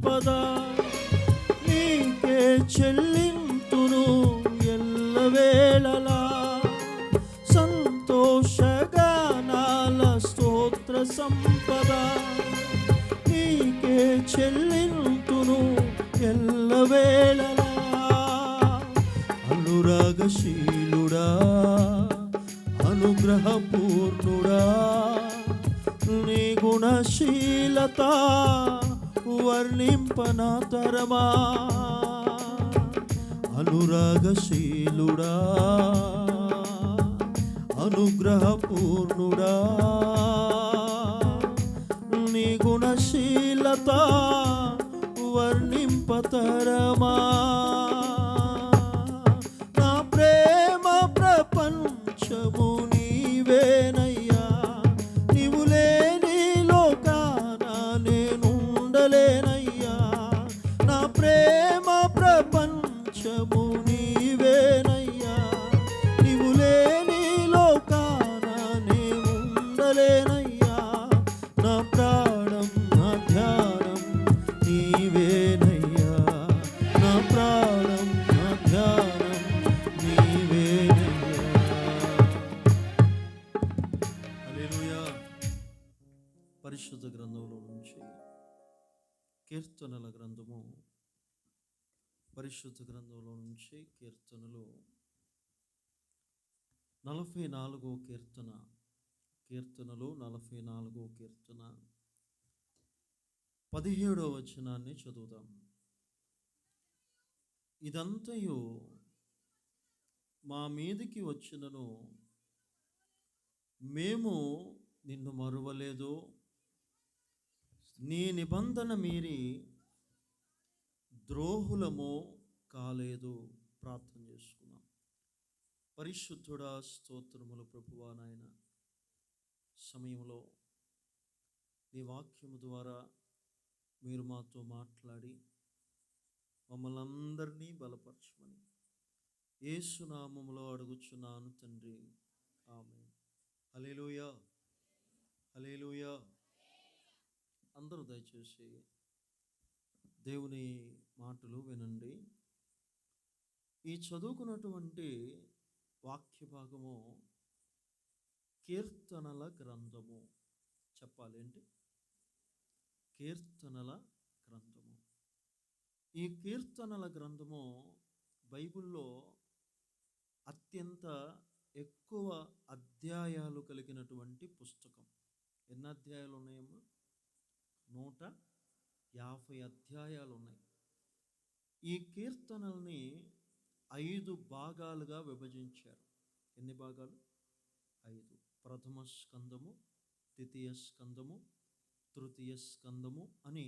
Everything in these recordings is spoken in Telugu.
సంపద నీకే చెల్లింతును ఎల్లవేళలా. సంతోషగానాల స్తోత్ర సంపద నీకే చెల్లింతును ఎల్లవేళలా. అనురాగశీలుడా అనుగ్రహపూర్ణుడా నీ గుణశీలత వర్ణింపనాతరమా. అనురాగశీలుడా అనుగ్రహపూర్ణుడా నీ గుణశీలత వర్ణింపతరమా. నా ప్రేమ ప్రపంచము నీవేనయ్యా, నీవు లేని లోకాన నేనుండలేనయ్యా. నా ప్రేమ ప్రపంచము నీవేనయ్యా, నీవు లేని లోకాన నేనుండలేనయ్యా. నా ప్రాణం నా ధ్యానం నీవేనయ్యా, నా ప్రాణం నా ధ్యానం నీవేనయ్యా. హల్లెలూయా. పరిశుద్ధ గ్రంథంలో నుంచి కీర్తనల గ్రంథము, పరిశుద్ధ గ్రంథంలో నుంచి కీర్తనలు 44వ కీర్తన, కీర్తనలు 44వ కీర్తన 17వ వచనాన్ని చదువుదాం. ఇదంతయు మా మీదికి వచ్చినను మేము నిన్ను మరువలేదు, నీ నిబంధన మీరి ద్రోహులము కాలేదు. ప్రార్థన చేసుకున్నాం. పరిశుద్ధుడా స్తోత్రములు ప్రభువా. నాయన సమయంలో నీ వాక్యము ద్వారా మీరు మాతో మాట్లాడి మమ్మల్ని అందరినీ బలపరచమని యేసు నామములో అడుగుచున్నాను తండ్రి, ఆమేన్. హల్లెలూయా, హల్లెలూయా. అందరూ దయచేసి దేవుని మాటలు వినండి. ఈ చదువుకున్నటువంటి వాక్య భాగము కీర్తనల గ్రంథము. చెప్పాలి ఏంటి? కీర్తనల గ్రంథము. ఈ కీర్తనల గ్రంథము బైబిల్లో అత్యంత ఎక్కువ అధ్యాయాలు కలిగినటువంటి పుస్తకం. ఎన్ని అధ్యాయాలు ఉన్నాయమ్మా? 150 అధ్యాయాలు ఉన్నాయి. ఈ కీర్తనల్ని 5 భాగాలుగా విభజించారు. ఎన్ని భాగాలు? 5. ప్రథమ స్కందము, ద్వితీయ స్కందము, తృతీయ స్కందము అని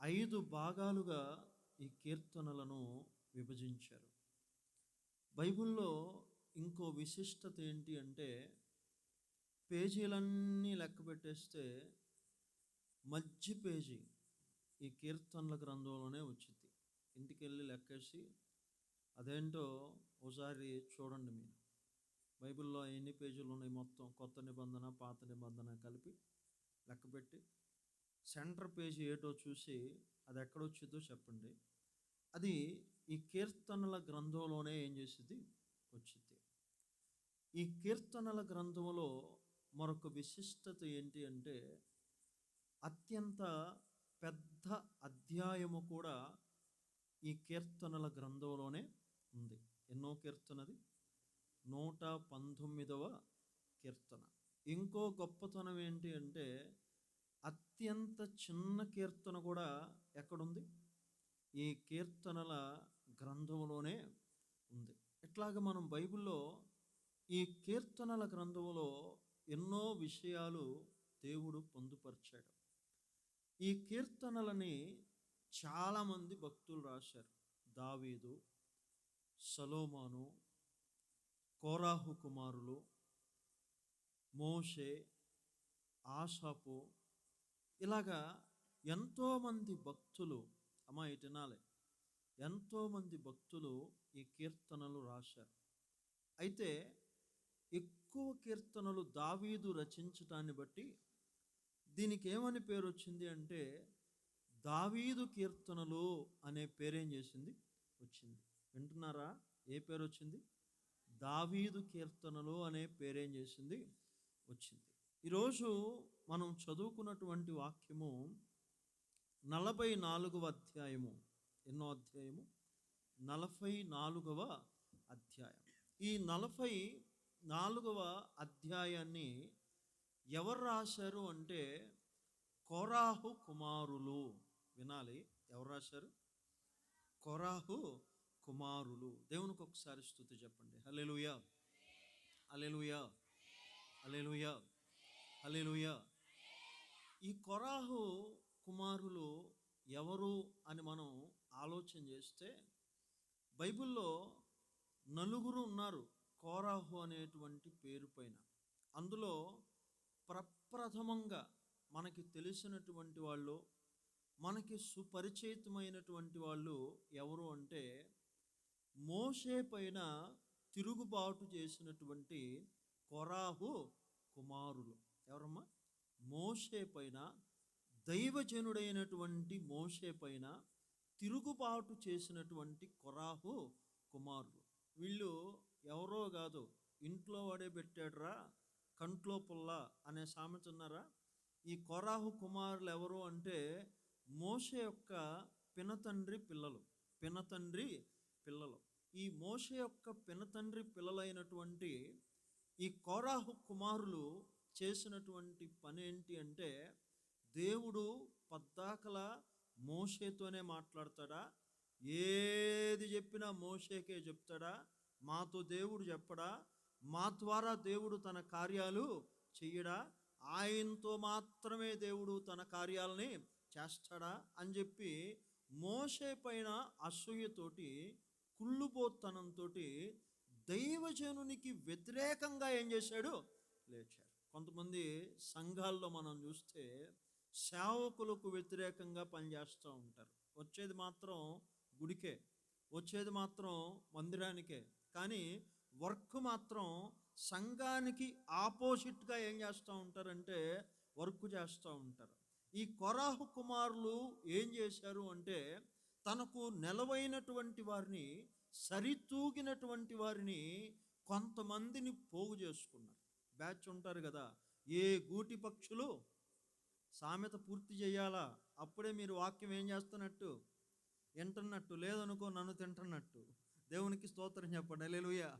5 భాగాలుగా ఈ కీర్తనలను విభజించారు. బైబిల్లో ఇంకో విశిష్టత ఏంటి అంటే, పేజీలన్నీ లెక్క పెట్టేస్తే మధ్య పేజీ ఈ కీర్తనల గ్రంథంలోనే వచ్చింది. ఇంటికి వెళ్ళి లెక్కేసి అదేంటో ఒకసారి చూడండి. మీరు బైబిల్లో ఎన్ని పేజీలు ఉన్నాయి మొత్తం, కొత్త నిబంధన పాత నిబంధన కలిపి లెక్కపెట్టి సెంటర్ పేజీ ఏటో చూసి అది ఎక్కడొచ్చిందో చెప్పండి. అది ఈ కీర్తనల గ్రంథంలోనే ఏం చేసింది? వచ్చింది. ఈ కీర్తనల గ్రంథంలో మరొక విశిష్టత ఏంటి అంటే, అత్యంత పెద్ద అధ్యాయము కూడా ఈ కీర్తనల గ్రంథంలోనే ఉంది. ఎన్నో కీర్తనది? 119వ కీర్తన. ఇంకో గొప్పతనం ఏంటి అంటే, అత్యంత చిన్న కీర్తన కూడా ఎక్కడుంది? ఈ కీర్తనల గ్రంథంలోనే ఉంది. ఇట్లాగా మనం బైబిల్లో ఈ కీర్తనల గ్రంథంలో ఎన్నో విషయాలు దేవుడు పొందుపరిచాడు. ఈ కీర్తనలని చాలామంది భక్తులు రాశారు. దావీదు, సొలొమోను, కోరాహు కుమారులు, మోషే, ఆసాపు, ఇలాగా ఎంతోమంది భక్తులు, అమ్మా ఇటు వినాలి, ఎంతోమంది భక్తులు ఈ కీర్తనలు రాశారు. అయితే ఎక్కువ కీర్తనలు దావీదు రచించటాన్ని బట్టి దీనికి ఏమని పేరు వచ్చింది అంటే, దావీదు కీర్తనలు అనే పేరేం చేసింది, వచ్చింది. వింటున్నారా? ఏ పేరు వచ్చింది? దావీదు కీర్తనలు అనే పేరేం చేసింది, వచ్చింది. ఈరోజు మనం చదువుకున్నటువంటి వాక్యము 44వ అధ్యాయము. ఎన్నో అధ్యాయము? 44వ అధ్యాయం. ఈ 44వ అధ్యాయాన్ని ఎవరు రాశారు అంటే కోరాహు కుమారులు. వినాలి, ఎవరు రాశారు? కోరాహు కుమారులు. దేవునికి ఒకసారి స్తుతి చెప్పండి. హల్లెలూయా, హల్లెలూయా, హల్లెలూయా, హల్లెలూయా. ఈ కోరాహు కుమారులు ఎవరు అని మనం ఆలోచన చేస్తే బైబిల్లో నలుగురు ఉన్నారు కోరాహు అనేటువంటి పేరు పైన. అందులో ప్రప్రథమంగా మనకి తెలిసినటువంటి వాళ్ళు, మనకి సుపరిచితమైనటువంటి వాళ్ళు ఎవరు అంటే మోషే పైన తిరుగుబాటు చేసినటువంటి కోరాహు కుమారులు. ఎవరమ్మా? మోషే పైన, దైవజనుడైనటువంటి మోషే పైన తిరుగుబాటు చేసినటువంటి కోరాహు కుమారులు. వీళ్ళు ఎవరో కాదు, ఇంట్లో వాడే పెట్టాడురా కంట్లో పుల్ల అనే సామెత ఉన్నారా? ఈ కోరాహు కుమారులు ఎవరు అంటే మోషే యొక్క పినతండ్రి పిల్లలు. ఈ మోషే యొక్క పినతండ్రి పిల్లలైనటువంటి ఈ కోరాహు కుమారులు చేసినటువంటి పని ఏంటి అంటే, దేవుడు పద్దాకల మోషేతోనే మాట్లాడతాడా? ఏది చెప్పినా మోషేకే చెప్తాడా? మాతో దేవుడు చెప్పడా? మా ద్వారా దేవుడు తన కార్యాలు చెయ్యడా? ఆయనతో మాత్రమే దేవుడు తన కార్యాలని చేస్తాడా అని చెప్పి మోషే పైన అసూయతోటి, కుళ్ళుబోతనంతో దైవజనునికి వ్యతిరేకంగా ఏం చేశాడు? లేచాడు. కొంతమంది సంఘాల్లో మనం చూస్తే సేవకులకు వ్యతిరేకంగా పనిచేస్తూ ఉంటారు. వచ్చేది మాత్రం గుడికే, వచ్చేది మాత్రం మందిరానికే, కానీ వర్క్ మాత్రం సంఘానికి ఆపోజిట్గా ఏం చేస్తూ ఉంటారంటే వర్క్ చేస్తూ ఉంటారు. ఈ కోరాహు కుమారులు ఏం చేశారు అంటే తనకు నెలవైనటువంటి వారిని, సరితూగినటువంటి వారిని కొంతమందిని పోగు చేసుకున్నారు. బ్యాచ్ ఉంటారు కదా, ఏ గూటి పక్షులు సామెత పూర్తి చేయాలా, అప్పుడే మీరు వాక్యం ఏం చేస్తున్నట్టు, వింటున్నట్టు, లేదనుకో నన్ను తింటున్నట్టు. దేవునికి స్తోత్రం చెప్పండి. హల్లెలూయా,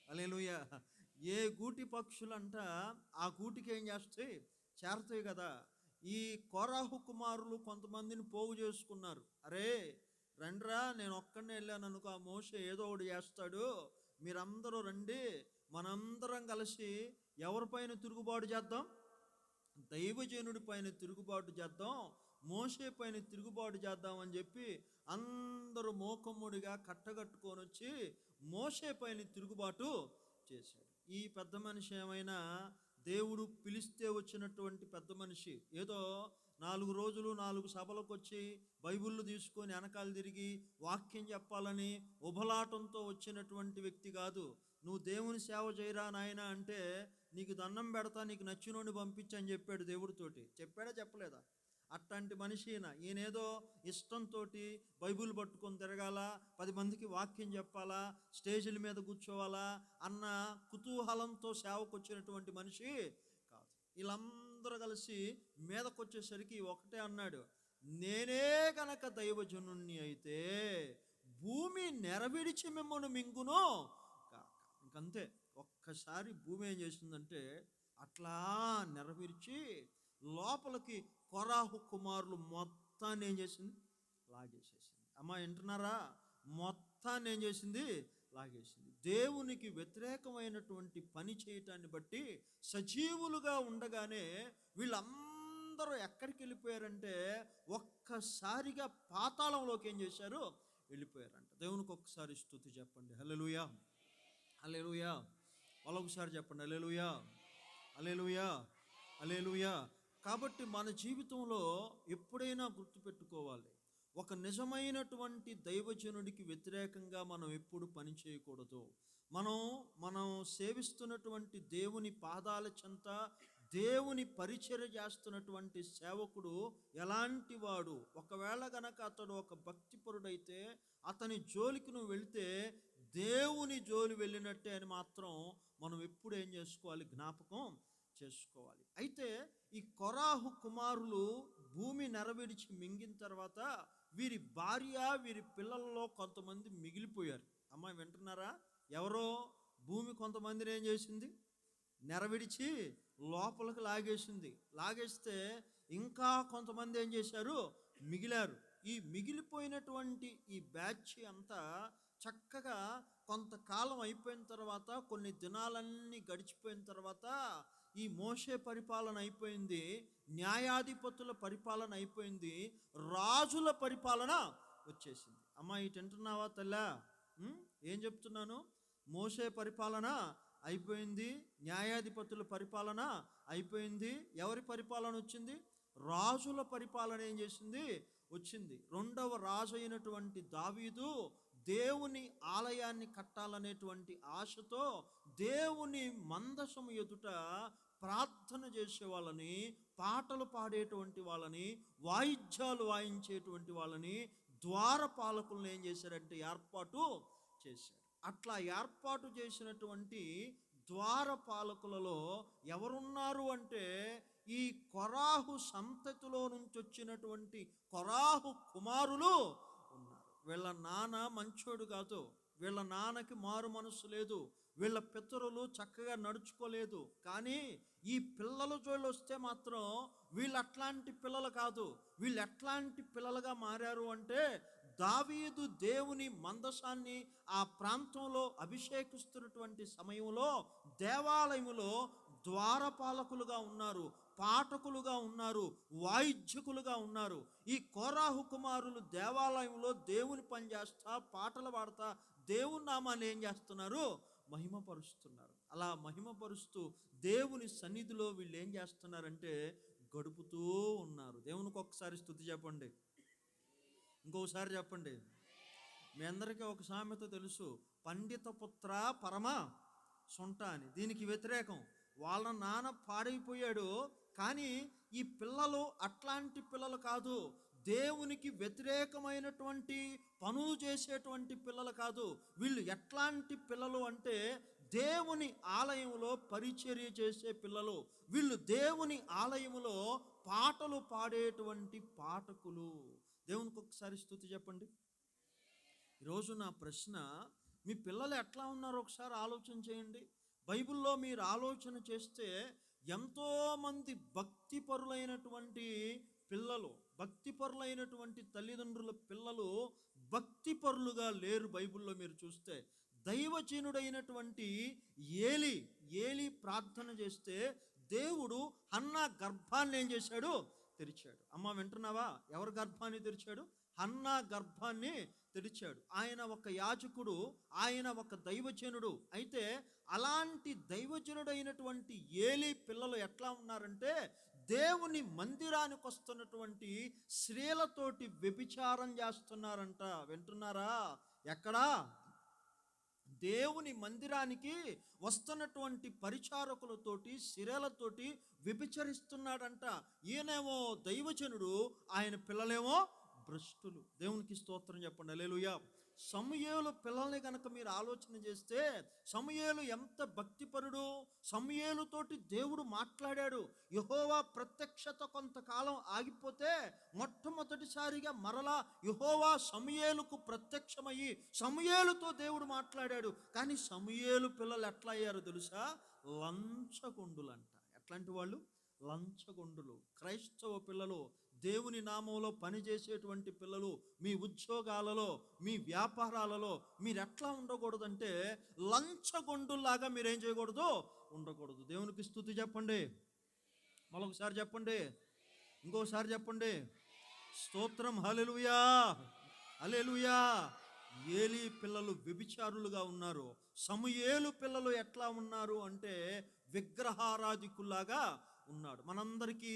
హల్లెలూయా. ఏ గూటి పక్షులంట ఆ గూటికి ఏం చేస్తాయి? చేరతాయి కదా. ఈ కోరాహు కుమారులు కొంతమందిని పోగు చేసుకున్నారు. అరే రండ్రా, నేను ఒక్కడనే వెళ్ళాను అనుకో, ఆ మోషే ఏదో ఒకటి చేస్తాడు, మీరందరూ రండి, మనందరం కలిసి ఎవరిపైన తిరుగుబాటు చేద్దాం? దైవజనుడి పైన తిరుగుబాటు చేద్దాం, మోషే పైన తిరుగుబాటు చేద్దాం అని చెప్పి అందరూ మోకమ్ముడిగా కట్టగట్టుకొని వచ్చి మోషే పైన తిరుగుబాటు చేశాడు. ఈ పెద్ద మనిషి ఏమైనా దేవుడు పిలిస్తే వచ్చినటువంటి పెద్ద మనిషి, ఏదో 4 రోజులు 4 సభలకు వచ్చి బైబిళ్ళు తీసుకొని వెనకాల తిరిగి వాక్యం చెప్పాలని ఉబలాటంతో వచ్చినటువంటి వ్యక్తి కాదు. నువ్వు దేవుని సేవ చేయరా నాయన అంటే నీకు దండం పెడతా, నీకు నచ్చినోడిని పంపించని చెప్పాడు దేవుడితోటి. చెప్పాడా చెప్పలేదా? అట్లాంటి మనిషి ఈయనేదో ఇష్టంతో బైబిల్ పట్టుకొని తిరగాల, 10 మందికి వాక్యం చెప్పాలా, స్టేజీల మీద కూర్చోవాలా అన్న కుతూహలంతో సేవకు వచ్చినటువంటి మనిషి కాదు. వీళ్ళందరూ కలిసి మీదకొచ్చేసరికి ఒకటే అన్నాడు, నేనే గనక దైవజనుణ్ణి అయితే భూమి నెరవిడిచి మిమ్మల్ని మింగును కాక. ఇంకంతే, ఒక్కసారి భూమి ఏం చేసిందంటే అట్లా నెరవేర్చి లోపలికి కోరాహు కుమారులు మొత్తాన్ని ఏం చేసింది? లాగేసేసింది. అమ్మా వింటున్నారా? మొత్తాన్ని ఏం చేసింది? లాగేసింది. దేవునికి వ్యతిరేకమైనటువంటి పని చేయటాన్ని బట్టి సజీవులుగా ఉండగానే వీళ్ళందరూ ఎక్కడికి వెళ్ళిపోయారంటే ఒక్కసారిగా పాతాళంలోకి ఏం చేశారు? వెళ్ళిపోయారంట. దేవునికి ఒక్కసారి స్తుతి చెప్పండి. హల్లెలూయా, హల్లెలూయా. వాళ్ళొకసారి చెప్పండి. హల్లెలూయా, హల్లెలూయా, హల్లెలూయా. కాబట్టి మన జీవితంలో ఎప్పుడైనా గుర్తుపెట్టుకోవాలి, ఒక నిజమైనటువంటి దైవజనుడికి వ్యతిరేకంగా మనం ఎప్పుడు పని చేయకూడదు. మనం సేవిస్తున్నటువంటి దేవుని పాదాల చెంత, దేవుని పరిచర్య చేస్తున్నటువంటి సేవకుడు ఎలాంటి వాడు? ఒకవేళ గనక అతడు ఒక భక్తిపరుడైతే అతని జోలికి నువ్వు వెళితే దేవుని జోలి వెళ్ళినట్టే అని మాత్రం మనం ఎప్పుడు ఏం చేసుకోవాలి? జ్ఞాపకం చేసుకోవాలి. అయితే ఈ కొరాహు కుమారులు భూమి నెరవేర్చి మింగిన తర్వాత వీరి భార్య వీరి పిల్లలలో కొంతమంది మిగిలిపోయారు. అమ్మాయి వింటున్నారా? ఎవరో భూమి కొంతమందిని ఏం చేసింది? నెరవిడిచి లోపలికి లాగేసింది. లాగేస్తే ఇంకా కొంతమంది ఏం చేశారు? మిగిలారు. ఈ మిగిలిపోయినటువంటి ఈ బ్యాచ్ అంతా చక్కగా కొంతకాలం అయిపోయిన తర్వాత, కొన్ని దినాలన్నీ గడిచిపోయిన తర్వాత ఈ మోషే పరిపాలన అయిపోయింది, న్యాయాధిపతుల పరిపాలన అయిపోయింది, రాజుల పరిపాలన వచ్చేసింది. అమ్మా ఇటు వింటున్నావా తల్లా? ఏం చెప్తున్నాను? మోషే పరిపాలన అయిపోయింది, న్యాయాధిపతుల పరిపాలన అయిపోయింది. ఎవరి పరిపాలన వచ్చింది? రాజుల పరిపాలన ఏం చేసింది? వచ్చింది. రెండవ రాజు అయినటువంటి దావీదు దేవుని ఆలయాన్ని కట్టాలనేటువంటి ఆశతో దేవుని మందసము ఎదుట ప్రార్థన చేసే వాళ్ళని, పాటలు పాడేటువంటి వాళ్ళని, వాయిద్యాలు వాయించేటువంటి వాళ్ళని, ద్వారపాలకులను ఏం చేశారంటే ఏర్పాటు చేశారు. అట్లా ఏర్పాటు చేసినటువంటి ద్వారపాలకులలో ఎవరున్నారు అంటే ఈ కొరాహు సంతతిలో నుంచి వచ్చినటువంటి కొరాహు కుమారులు ఉన్నారు. వీళ్ళ నాన్న మంచోడు కాదు, వీళ్ళ నాన్నకి మారు మనసు లేదు, వీళ్ళ పితరులు చక్కగా నడుచుకోలేదు. కానీ ఈ పిల్లల జోళ్ళు వస్తే మాత్రం వీళ్ళు అట్లాంటి పిల్లలు కాదు. వీళ్ళు ఎట్లాంటి పిల్లలుగా మారారు అంటే దావీదు దేవుని మందసాన్ని ఆ ప్రాంతంలో అభిషేకిస్తున్నటువంటి సమయంలో దేవాలయములో ద్వారపాలకులుగా ఉన్నారు, పాఠకులుగా ఉన్నారు, వాయిద్యకులుగా ఉన్నారు. ఈ కోరాహు కుమారులు దేవాలయంలో దేవుని పని చేస్తా, పాటలు పాడతా దేవుని నామాన్ని ఏం చేస్తున్నారు? మహిమపరుస్తున్నారు. అలా మహిమపరుస్తూ దేవుని సన్నిధిలో వీళ్ళు ఏం చేస్తున్నారంటే గడుపుతూ ఉన్నారు. దేవునికి ఒకసారి స్తుతి చెప్పండి, ఇంకొకసారి చెప్పండి. మీ అందరికీ ఒక సామెత తెలుసు, పండిత పుత్ర పరమ సొంట అని. దీనికి వ్యతిరేకం. వాళ్ళ నాన్న పాడైపోయాడు, కానీ ఈ పిల్లలు అట్లాంటి పిల్లలు కాదు. దేవునికి వ్యతిరేకమైనటువంటి పనులు చేసేటువంటి పిల్లలు కాదు. వీళ్ళు ఎట్లాంటి పిల్లలు అంటే దేవుని ఆలయంలో పరిచర్య చేసే పిల్లలు. వీళ్ళు దేవుని ఆలయములో పాటలు పాడేటువంటి పాఠకులు. దేవునికి ఒకసారి స్తుతి చెప్పండి. ఈరోజు నా ప్రశ్న, మీ పిల్లలు ఎట్లా ఉన్నారో ఒకసారి ఆలోచన చేయండి. బైబిల్లో మీరు ఆలోచన చేస్తే ఎంతోమంది భక్తిపరులైనటువంటి పిల్లలు, భక్తిపరులైనటువంటి తల్లిదండ్రుల పిల్లలు భక్తిపరులుగా లేరు. బైబిల్లో మీరు చూస్తే దైవజనుడైనటువంటి ఏలి ప్రార్థన చేస్తే దేవుడు హన్నా గర్భాన్ని ఏం చేశాడు? తెరిచాడు. అమ్మ వింటున్నావా? ఎవరి గర్భాన్ని తెరిచాడు? హన్నా గర్భాన్ని తెరిచాడు. ఆయన ఒక యాజకుడు, ఆయన ఒక దైవజనుడు. అయితే అలాంటి దైవజనుడైనటువంటి ఏలీ పిల్లలు ఎట్లా ఉన్నారంటే దేవుని మందిరానికి వస్తున్నటువంటి స్త్రీలతోటి వ్యభిచారం చేస్తున్నారంట. వింటున్నారా? ఎక్కడా? దేవుని మందిరానికి వస్తున్నటువంటి పరిచారకులతోటి, స్త్రీలతోటి వ్యభిచరిస్తున్నాడంట. ఈయనేమో దైవజనుడు, ఆయన పిల్లలేమో భ్రష్టులు. దేవునికి స్తోత్రం చెప్పండి, హల్లెలూయా. సమూయేలు పిల్లల్ని కనుక మీరు ఆలోచన చేస్తే సమూయేలు ఎంత భక్తిపరుడు. సమూయేలుతోటి దేవుడు మాట్లాడాడు. యెహోవా ప్రత్యక్షత కొంతకాలం ఆగిపోతే మొట్టమొదటిసారిగా మరలా యెహోవా సమూయేలుకు ప్రత్యక్షమయ్యి సమూయేలుతో దేవుడు మాట్లాడాడు. కానీ సమూయేలు పిల్లలు ఎట్లా అయ్యారో తెలుసా? లంచగొండులంట. ఎట్లాంటి వాళ్ళు? లంచగొండులు. క్రైస్తవ పిల్లలు, దేవుని నామంలో పనిచేసేటువంటి పిల్లలు, మీ ఉద్యోగాలలో, మీ వ్యాపారాలలో మీరు ఎట్లా ఉండకూడదంటే లంచగొండులాగా మీరేం చేయకూడదు? ఉండకూడదు. దేవునికి స్తుతి చెప్పండి. మరొకసారి చెప్పండి, ఇంకోసారి చెప్పండి. స్తోత్రం, హల్లెలూయా, హల్లెలూయా. ఏలీ పిల్లలు వ్యభిచారులుగా ఉన్నారు. సమూయేలు పిల్లలు ఎట్లా ఉన్నారు అంటే విగ్రహారాధికులాగా ఉన్నాడు. మనందరికీ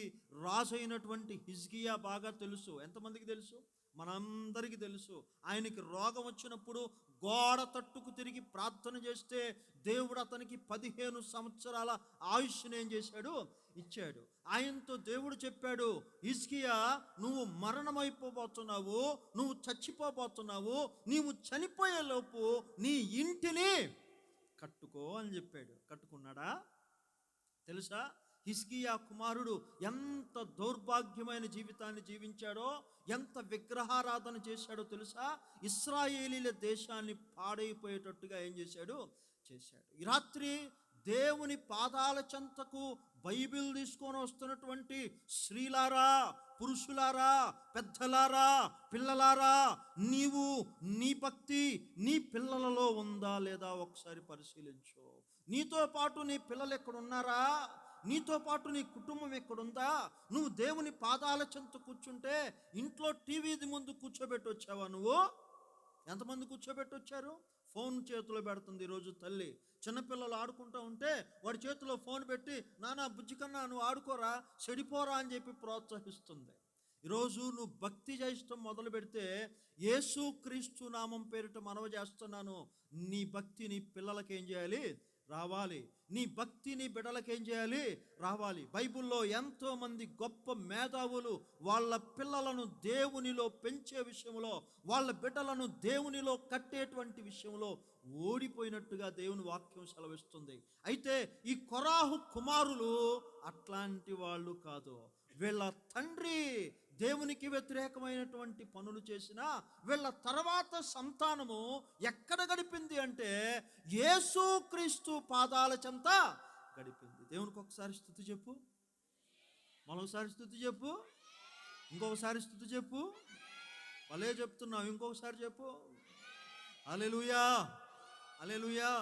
రాజు అయినటువంటి హిజ్కియా బాగా తెలుసు. ఎంతమందికి తెలుసు? మనందరికీ తెలుసు. ఆయనకి రోగం వచ్చినప్పుడు గోడ తట్టుకు తిరిగి ప్రార్థన చేస్తే దేవుడు అతనికి 15 సంవత్సరాల ఆయుష్ని ఏం చేశాడు? ఇచ్చాడు. ఆయనతో దేవుడు చెప్పాడు, హిజ్కియా, నువ్వు మరణమైపోబోతున్నావు, నువ్వు చచ్చిపోబోతున్నావు, నీవు చనిపోయేలోపు నీ ఇంటిని కట్టుకో అని చెప్పాడు. కట్టుకున్నాడా? తెలుసా? హిజ్కియా కుమారుడు ఎంత దౌర్భాగ్యమైన జీవితాన్ని జీవించాడో, ఎంత విగ్రహారాధన చేశాడో తెలుసా? ఇశ్రాయేలీల దేశాన్ని పాడైపోయేటట్టుగా ఏం చేశాడు? ఈ రాత్రి దేవుని పాదాల చెంతకు బైబిల్ తీసుకొని వస్తున్నటువంటి స్త్రీలారా, పురుషులారా, పెద్దలారా, పిల్లలారా, నీవు నీ భక్తి నీ పిల్లలలో ఉందా లేదా ఒకసారి పరిశీలించు. నీతో పాటు నీ పిల్లలు ఎక్కడున్నారా? నీతో పాటు నీ కుటుంబం ఎక్కడుందా? నువ్వు దేవుని పాదాల చెంత కూర్చుంటే ఇంట్లో టీవీ ముందు కూర్చోబెట్టి వచ్చావా? నువ్వు ఎంతమంది కూర్చోబెట్టి వచ్చారు? ఫోన్ చేతిలో పెడుతుంది ఈరోజు తల్లి. చిన్నపిల్లలు ఆడుకుంటూ ఉంటే వాడి చేతిలో ఫోన్ పెట్టి, నానా బుజ్జి కన్నా నువ్వు ఆడుకోరా, చెడిపోరా అని చెప్పి ప్రోత్సహిస్తుంది. ఈరోజు నువ్వు భక్తి చేష్టం మొదలు పెడితే, యేసు క్రీస్తు నామం పేరిట మనవి చేస్తున్నాను, నీ భక్తి నీ పిల్లలకి ఏం చేయాలి? రావాలి. నీ భక్తి నీ బిడ్డలకి ఏం చేయాలి? రావాలి. బైబిల్లో ఎంతో మంది గొప్ప మేధావులు వాళ్ళ పిల్లలను దేవునిలో పెంచే విషయంలో, వాళ్ళ బిడ్డలను దేవునిలో కట్టేటువంటి విషయంలో ఓడిపోయినట్టుగా దేవుని వాక్యం సెలవిస్తుంది. అయితే ఈ కొరాహు కుమారులు అట్లాంటి వాళ్ళు కాదు. వీళ్ళ తండ్రి దేవునికి వ్యతిరేకమైనటువంటి పనులు చేసిన వీళ్ళ తర్వాత సంతానము ఎక్కడ గడిపింది అంటే యేసుక్రీస్తు పాదాల చెంత గడిపింది. దేవునికి ఒకసారి స్తుతి చెప్పు, మరొకసారి స్తుతి చెప్పు, ఇంకొకసారి స్తుతి చెప్పు. భలే చెప్తున్నావు, ఇంకొకసారి చెప్పు. హల్లెలూయా, హల్లెలూయా.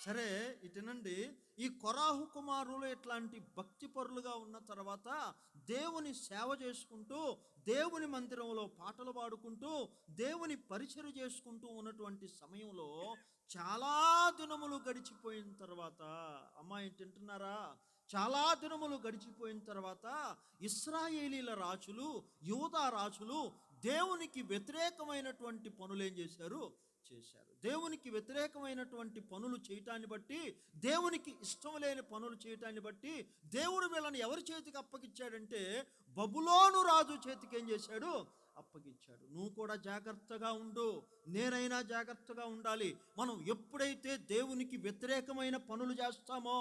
సరే, ఇటనండి, ఈ కొరాహు కుమారులు ఇట్లాంటి భక్తి పరులుగా ఉన్న తర్వాత దేవుని సేవ చేసుకుంటూ, దేవుని మందిరంలో పాటలు పాడుకుంటూ, దేవుని పరిచర్య చేసుకుంటూ ఉన్నటువంటి సమయంలో చాలా దినములు గడిచిపోయిన తర్వాత, అమ్మాయి తింటున్నారా? చాలా దినములు గడిచిపోయిన తర్వాత ఇశ్రాయేలీల రాజులు, యూదా రాజులు దేవునికి వ్యతిరేకమైనటువంటి పనులు ఏం చేశారు? దేవునికి వ్యతిరేకమైనటువంటి పనులు చేయటాన్ని బట్టి, దేవునికి ఇష్టం లేని పనులు చేయటాన్ని బట్టి దేవుడు వీళ్ళని ఎవరి చేతికి అప్పగించాడంటే బబులోను రాజు చేతికి ఏం చేశాడు? అప్పగించాడు. నువ్వు కూడా జాగ్రత్తగా ఉండు, నేనైనా జాగ్రత్తగా ఉండాలి. మనం ఎప్పుడైతే దేవునికి వ్యతిరేకమైన పనులు చేస్తామో,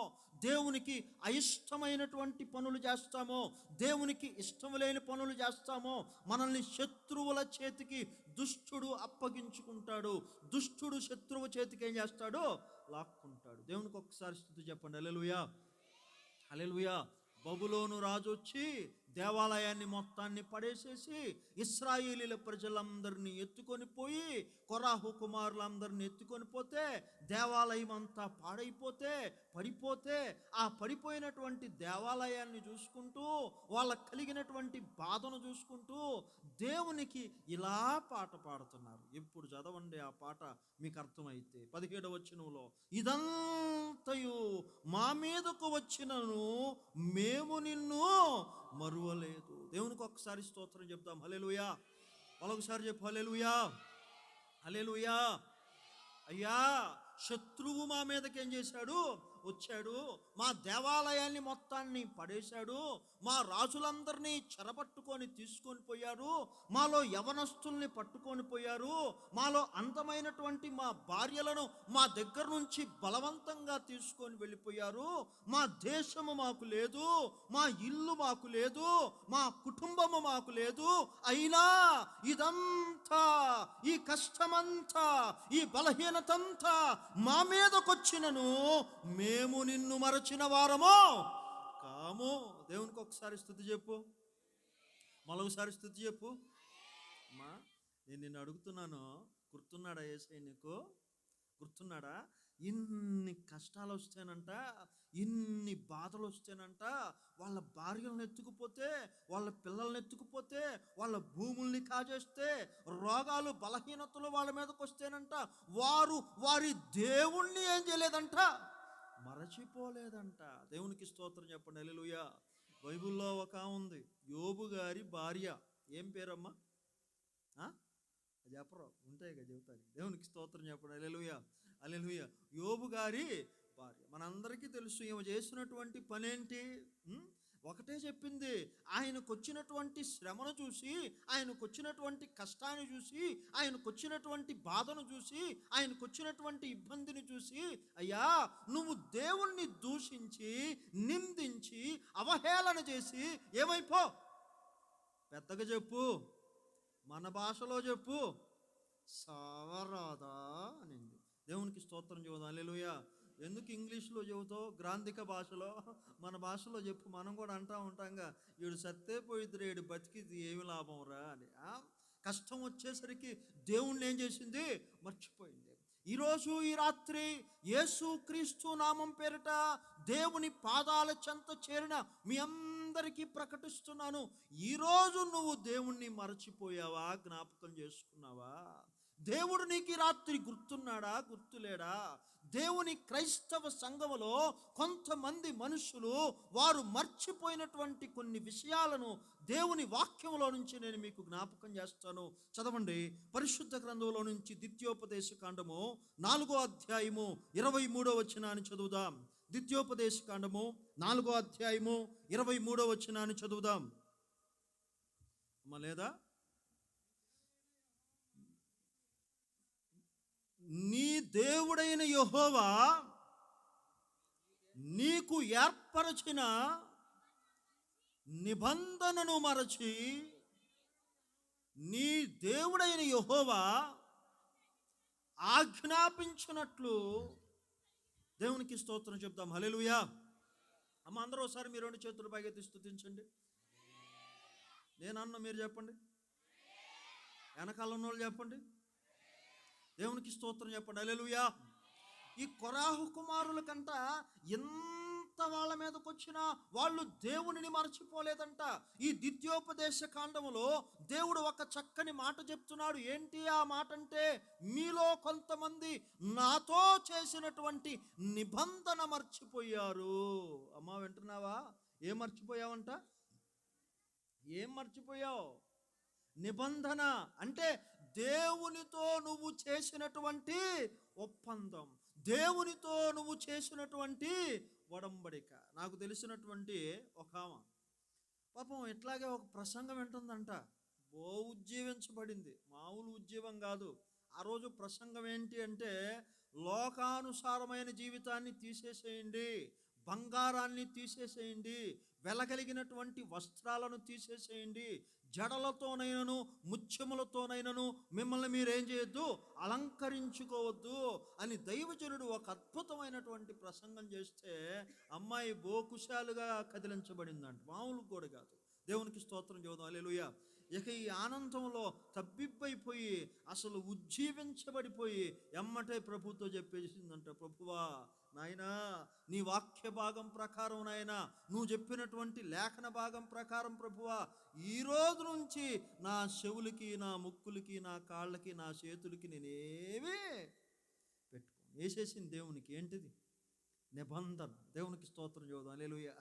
దేవునికి అయిష్టమైనటువంటి పనులు చేస్తామో, దేవునికి ఇష్టం లేని పనులు చేస్తామో, మనల్ని శత్రువుల చేతికి దుష్టుడు అప్పగించుకుంటాడు. దుష్టుడు శత్రువు చేతికి ఏం చేస్తాడు? లాక్కుంటాడు. దేవునికి ఒకసారి స్తుతి చెప్పండి. హల్లెలూయా, హల్లెలూయా. బబులోను రాజు వచ్చి దేవాలయాన్ని మొత్తాన్ని పడేసేసి ఇశ్రాయేలీల ప్రజలందరినీ ఎత్తుకొని పోయి, కొరాహు కుమారులందరినీ ఎత్తుకొని పోతే, దేవాలయం అంతా పాడైపోతే, పడిపోతే, ఆ పడిపోయినటువంటి దేవాలయాన్ని చూసుకుంటూ, వాళ్ళకు కలిగినటువంటి బాధను చూసుకుంటూ దేవునికి ఇలా పాట పాడుతున్నారు. ఎప్పుడు చదవండి ఆ పాట, మీకు అర్థమైతే. 17వ వచనంలో, ఇదంతయు మా మీదకు వచ్చినను మేము నిన్ను మరువలేదు. దేవునికి ఒకసారి స్తోత్రం చెప్తాం. హల్లెలూయా. మరొకసారి చెప్పు, హల్లెలూయా, హల్లెలూయా. అయ్యా, శత్రువు మా మీదకి ఏం చేశాడు? వచ్చాడు. మా దేవాలయాన్ని మొత్తాన్ని పడేశాడు. మా రాజులందరినీ చెరపట్టుకొని తీసుకొని పోయారు. మాలో యవనస్తుల్ని పట్టుకొని పోయారు. మాలో అందమైనటువంటి మా భార్యలను మా దగ్గర నుంచి బలవంతంగా తీసుకొని వెళ్ళిపోయారు. మా దేశము మాకు లేదు, మా ఇల్లు మాకు లేదు, మా కుటుంబము మాకు లేదు. అయినా ఇదంతా, ఈ కష్టమంతా, ఈ బలహీనతంతా మా మీదకొచ్చినను మేము నిన్ను మరచిన వారమో కాము. దేవునికి ఒకసారి స్తుతి చెప్పు, మరొకసారి స్తుతి చెప్పు. అమ్మా, నేను నిన్ను అడుగుతున్నాను, గుర్తున్నాడా యేసయ్య నీకు? గుర్తున్నాడా? ఇన్ని కష్టాలు వస్తేనంట, ఇన్ని బాధలు వస్తేనంట, వాళ్ళ భార్యలను ఎత్తుకుపోతే, వాళ్ళ పిల్లల్ని ఎత్తుకుపోతే, వాళ్ళ భూముల్ని కాజేస్తే, రోగాలు బలహీనతలు వాళ్ళ మీదకి వస్తేనంట, వారు వారి దేవుణ్ణి ఏం చేయలేదంట? మరచిపోలేదంట. దేవునికి స్తోత్రం చెప్పండి. హల్లెలూయా. బైబిల్లో ఒక ఆమె ఉంది, యోబు గారి భార్య. ఏం పేరమ్మా? చెప్పరు, ఉంటాయి కదా చెబుతాను. దేవునికి స్తోత్రం చెప్పండి. హల్లెలూయా, హల్లెలూయా. యోబు గారి భార్య. మనందరికీ తెలుసు ఈమె చేసినటువంటి పనేంటి? ఒకటే చెప్పింది. ఆయనకు వచ్చినటువంటి శ్రమను చూసి, ఆయనకు వచ్చినటువంటి కష్టాన్ని చూసి, ఆయనకు వచ్చినటువంటి బాధను చూసి, ఆయనకు వచ్చినటువంటి ఇబ్బందిని చూసి, అయ్యా నువ్వు దేవుణ్ణి దూషించి, నిందించి, అవహేళన చేసి ఏమైపో, పెద్దగా చెప్పు, మన భాషలో చెప్పు, సావరాదా అనింది. దేవునికి స్తోత్రం చెబుదాం. హల్లెలూయా. ఎందుకు ఇంగ్లీష్లో చెబుతావు? గ్రాంధిక భాషలో, మన భాషలో చెప్పు. మనం కూడా అంటూ ఉంటాంగా, వీడు సత్తే పోయిద్దిరా, వీడు బతికిది ఏమి లాభం రా అని. కష్టం వచ్చేసరికి దేవుణ్ణి ఏం చేసింది? మర్చిపోయింది. ఈరోజు ఈ రాత్రి యేసు క్రీస్తు నామం పేరిట దేవుని పాదాల చెంత చేరిన మీ అందరికీ ప్రకటిస్తున్నాను, ఈరోజు నువ్వు దేవుణ్ణి మరచిపోయావా? జ్ఞాపకం చేసుకున్నావా? దేవుడు నీకు ఈ రాత్రి గుర్తున్నాడా? గుర్తులేడా? దేవుని క్రైస్తవ సంఘములో కొంతమంది మనుషులు వారు మర్చిపోయినటువంటి కొన్ని విషయాలను దేవుని వాక్యంలో నుంచి నేను మీకు జ్ఞాపకం చేస్తాను. చదవండి, పరిశుద్ధ గ్రంథంలో నుంచి ద్వితీయోపదేశ కాండము 4వ అధ్యాయము 23వ వచనాన్ని చదువుదాం. ద్వితీయోపదేశ కాండము 4వ అధ్యాయము 23వ వచనాన్ని చదువుదాం. అమ్మ లేదా? నీ దేవుడైన యెహోవా నీకు ఏర్పరచిన నిబంధనను మరచి, నీ దేవుడైన యెహోవా ఆజ్ఞాపించినట్లు. దేవునికి స్తోత్రం చెప్దాం. హల్లెలూయా. అమ్మ అందరూ ఒకసారి మీ 2 చేతులు పైకెత్తి స్తుతించండి. నేనన్న మీరు చెప్పండి, వెనకాల ఉన్నోళ్ళు చెప్పండి. దేవునికి స్తోత్రం చెప్పండి. హల్లెలూయా. ఈ కొరాహు కుమారుల కంట ఎంత వాళ్ళ మీదకి వచ్చినా వాళ్ళు దేవునిని మరచిపోలేదంట. ఈ ద్వితీయోపదేశ కాండములో దేవుడు ఒక చక్కని మాట చెప్తున్నాడు. ఏంటి ఆ మాట అంటే, మీలో కొంతమంది నాతో చేసినటువంటి నిబంధన మర్చిపోయారు. అమ్మా వింటున్నావా? ఏం మర్చిపోయావంట? ఏం మర్చిపోయావు? నిబంధన అంటే దేవునితో నువ్వు చేసినటువంటి ఒప్పందం, దేవునితో నువ్వు చేసినటువంటి ఒడంబడిక. నాకు తెలిసినటువంటి ఒక ఆమె పాపం ఇట్లాగే ఒక ప్రసంగం వింటుందంట. ఉజ్జీవించబడింది, మామూలు ఉజ్జీవం కాదు. ఆ రోజు ప్రసంగం ఏంటి అంటే, లోకానుసారమైన జీవితాన్ని తీసేసేయండి, బంగారాన్ని తీసేసేయండి, వెలగలిగినటువంటి వస్త్రాలను తీసేసేయండి, జడలతోనైనను ముత్యములతోనైనను మిమ్మల్ని మీరేం చేయొద్దు, అలంకరించుకోవద్దు అని దైవజనుడు ఒక అద్భుతమైనటువంటి ప్రసంగం చేస్తే అమ్మాయి బోకుశాలుగా కదిలించబడిందంట. మామూలు కూడా కాదు. దేవునికి స్తోత్రం చెబుదాం. హల్లెలూయా. ఇక ఈ ఆనందంలో తబ్బిబ్బైపోయి అసలు ఉజ్జీవించబడిపోయి ఎమ్మటే ప్రభుతో చెప్పేసిందంట, ప్రభువా నాయనా, నీ వాక్య భాగం ప్రకారం నాయనా, నువ్వు చెప్పినటువంటి లేఖన భాగం ప్రకారం ప్రభువా, ఈ రోజు నుంచి నా చెవులకి, నా ముక్కులకి, నా కాళ్ళకి, నా చేతులకి నేనేమీ పెట్టుకోను. వేసేసింది దేవునికి. ఏంటిది? నిబంధన. దేవునికి స్తోత్రం చెబుదాం. హల్లెలూయా,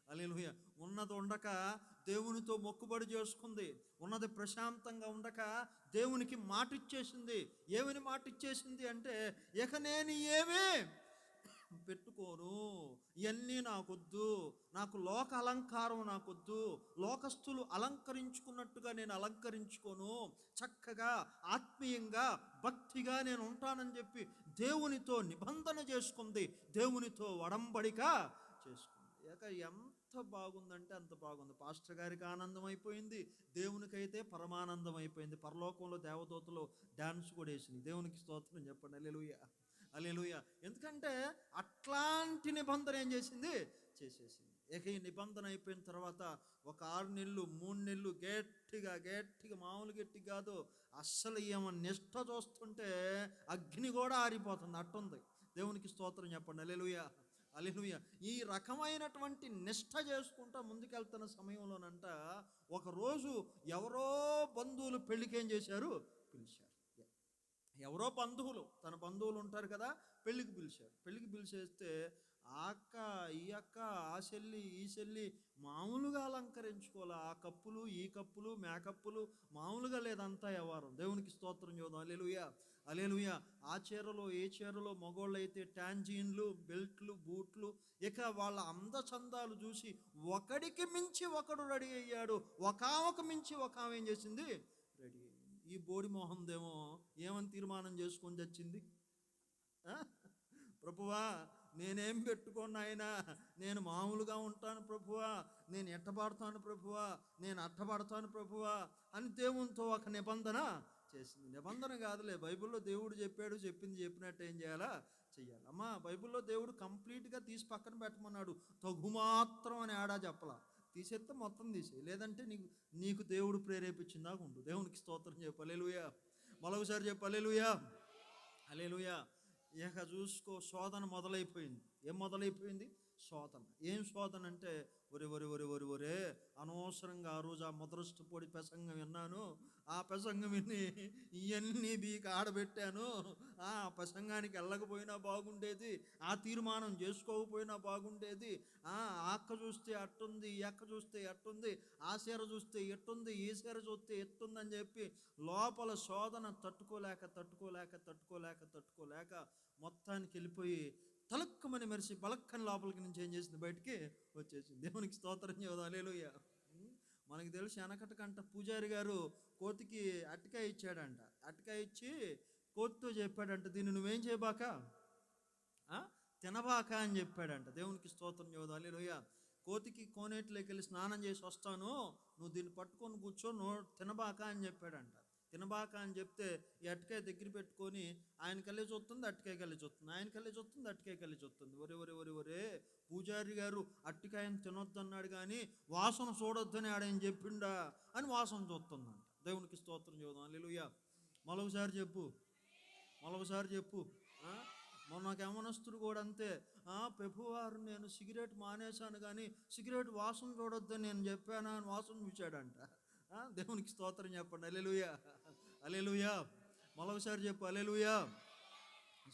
హల్లెలూయా. ఉన్నది ఉండక దేవునితో మొక్కుబడి చేసుకుంది, ఉన్నది ప్రశాంతంగా ఉండక దేవునికి మాట ఇచ్చేసింది. ఏమని మాట ఇచ్చేసింది అంటే, ఇక నేను ఏమీ పెట్టుకోను, ఇవన్నీ నాకొద్దు, నాకు లోక అలంకారం నాకొద్దు, లోకస్తులు అలంకరించుకున్నట్టుగా నేను అలంకరించుకోను, చక్కగా ఆత్మీయంగా భక్తిగా నేను ఉంటానని చెప్పి దేవునితో నిబంధన చేసుకుంది, దేవునితో ఒడంబడిక చేసుకుంది. ఇక ఎంత బాగుందంటే అంత బాగుంది. పాస్టర్ గారికి ఆనందం అయిపోయింది, దేవునికైతే పరమానందం అయిపోయింది. పరలోకంలో దేవదూతలు డాన్స్ కూడా వేసింది. దేవునికి స్తోత్రం చెప్పండి. హల్లెలూయా, హల్లెలూయా. ఎందుకంటే అట్లాంటి నిబంధన ఏం చేసింది? చేసేసింది. ఇక ఈ నిబంధన అయిపోయిన తర్వాత ఒక 6 నెలలు 3 నెలలు గట్టిగా మామూలు గట్టి కాదు, అస్సలు ఏమో నిష్ఠ చూస్తుంటే అగ్ని కూడా ఆరిపోతుంది, అట్టుంది. దేవునికి స్తోత్రం చెప్పండి. హల్లెలూయా, హల్లెలూయా. ఈ రకమైనటువంటి నిష్ఠ చేసుకుంటా ముందుకెళ్తున్న సమయంలోనంట ఒకరోజు ఎవరో బంధువులు పెళ్ళికి ఏం చేశారు? పిలిచారు. ఎవరో బంధువులు, తన బంధువులు ఉంటారు కదా, పెళ్ళికి పిలిచారు. పెళ్ళికి పిలిచేస్తే ఆ అక్క, ఈ అక్క, ఆ చెల్లి, ఈ చెల్లి మామూలుగా అలంకరించుకోవాలి. ఆ కప్పులు, ఈ కప్పులు, మేకప్పులు మామూలుగా లేదంతా వ్యవహారం. దేవునికి స్తోత్రం చూద్దాం. హల్లెలూయా, హల్లెలూయా. ఆ చీరలో, ఏ చీరలో, మగోళ్ళు అయితే ట్యాంజీన్లు, బెల్ట్లు, బూట్లు, ఇక వాళ్ళ అందచందాలు చూసి ఒకడికి మించి ఒకడు రెడీ అయ్యాడు. ఒకామెకు మించి ఒక ఆమె ఏం చేసింది, రెడీ అయ్యింది. ఈ బోడి మొహందేమో ఏమని తీర్మానం చేసుకొని చచ్చింది, ప్రభువా నేనేం పెట్టుకోను ఆయన, నేను మామూలుగా ఉంటాను ప్రభువా, నేను ఎట్టబడతాను ప్రభువా, నేను అట్టబడతాను ప్రభువా అని దేవునితో ఒక నిబంధన చేసింది. నిబంధన కాదులే, బైబిల్లో దేవుడు చెప్పాడు, చెప్పింది చెప్పినట్టు ఏం చేయాలా, చెయ్యాలి. అమ్మా బైబిల్లో దేవుడు కంప్లీట్గా తీసి పక్కన పెట్టమన్నాడు, తగుమాత్రం అని ఆడా చెప్పలా. తీసేస్తే మొత్తం తీసేయి, లేదంటే నీకు దేవుడు ప్రేరేపించిందాక ఉండు. దేవునికి స్తోత్రం చెప్పు, హల్లెలూయా. మరొకసారి చెప్పు, హల్లెలూయా, హల్లెలూయా. ఇక చూసుకో, శోధన మొదలైపోయింది. ఏం మొదలైపోయింది, శోధన. ఏం శోధన అంటే, ఒరే అనవసరంగా ఆ రోజు ఆ ముద్రష్టపొడి ప్రసంగం విన్నాను, ఆ ప్రసంగం విని ఇవన్నీ బీకి ఆడబెట్టాను, ఆ ప్రసంగానికి వెళ్ళకపోయినా బాగుండేది, ఆ తీర్మానం చేసుకోకపోయినా బాగుండేది, ఆ అక్క చూస్తే అట్టుంది, ఈ అక్క చూస్తే ఎట్టుంది, ఆ చీర చూస్తే ఎట్టుంది, ఈ చీర చూస్తే ఎట్టుందని చెప్పి లోపల శోధన తట్టుకోలేక మొత్తానికి వెళ్ళిపోయి తలక్కుమని మెరిసి బలక్కని లోపలికి నుంచి ఏం చేసింది, బయటికి వచ్చేసింది. దేవునికి స్తోత్రం చేద్దాం, హల్లెలూయా. మనకి తెలుసు, వెనకటకంట పూజారి గారు కోతికి అరటికాయ ఇచ్చాడంట. అరటికాయ ఇచ్చి కోతితో చెప్పాడంట, దీన్ని నువ్వేం చేయబాక, తినబాక అని చెప్పాడంట. దేవునికి స్తోత్రం చేద్దాం, హల్లెలూయా. కోతికి కోనేటిలోకి వెళ్ళి స్నానం చేసి వస్తాను, నువ్వు దీన్ని పట్టుకొని కూర్చో, తినబాక అని చెప్పాడంట. తినబాక అని చెప్తే ఈ అరటికాయ దగ్గర పెట్టుకొని ఆయన కళ్ళే చూస్తుంది, అరటికాయ కళ్ళే చూస్తుంది, ఆయన కళ్ళే చూస్తుంది, అరటికాయ కళ్ళే చూస్తుంది. ఒరే పూజారి గారు అరటికాయని తినొద్దన్నాడు కానీ వాసన చూడొద్దని ఆడేం చెప్పిండా అని వాసన చూస్తుందంట. దేవునికి స్తోత్రం చేద్దాం, హల్లెలూయా. మరొకసారి చెప్పు. మొన్నకు యవనస్తుడు కూడా అంతే, ప్రభువారు నేను సిగరెట్ మానేశాను కానీ సిగరెట్ వాసన చూడొద్దని నేను చెప్పానా అని వాసన చూశాడంట. దేవునికి స్తోత్రం చెప్పండి, హల్లెలూయా, హల్లెలూయా. మరొకసారి చెప్పు, హల్లెలూయా.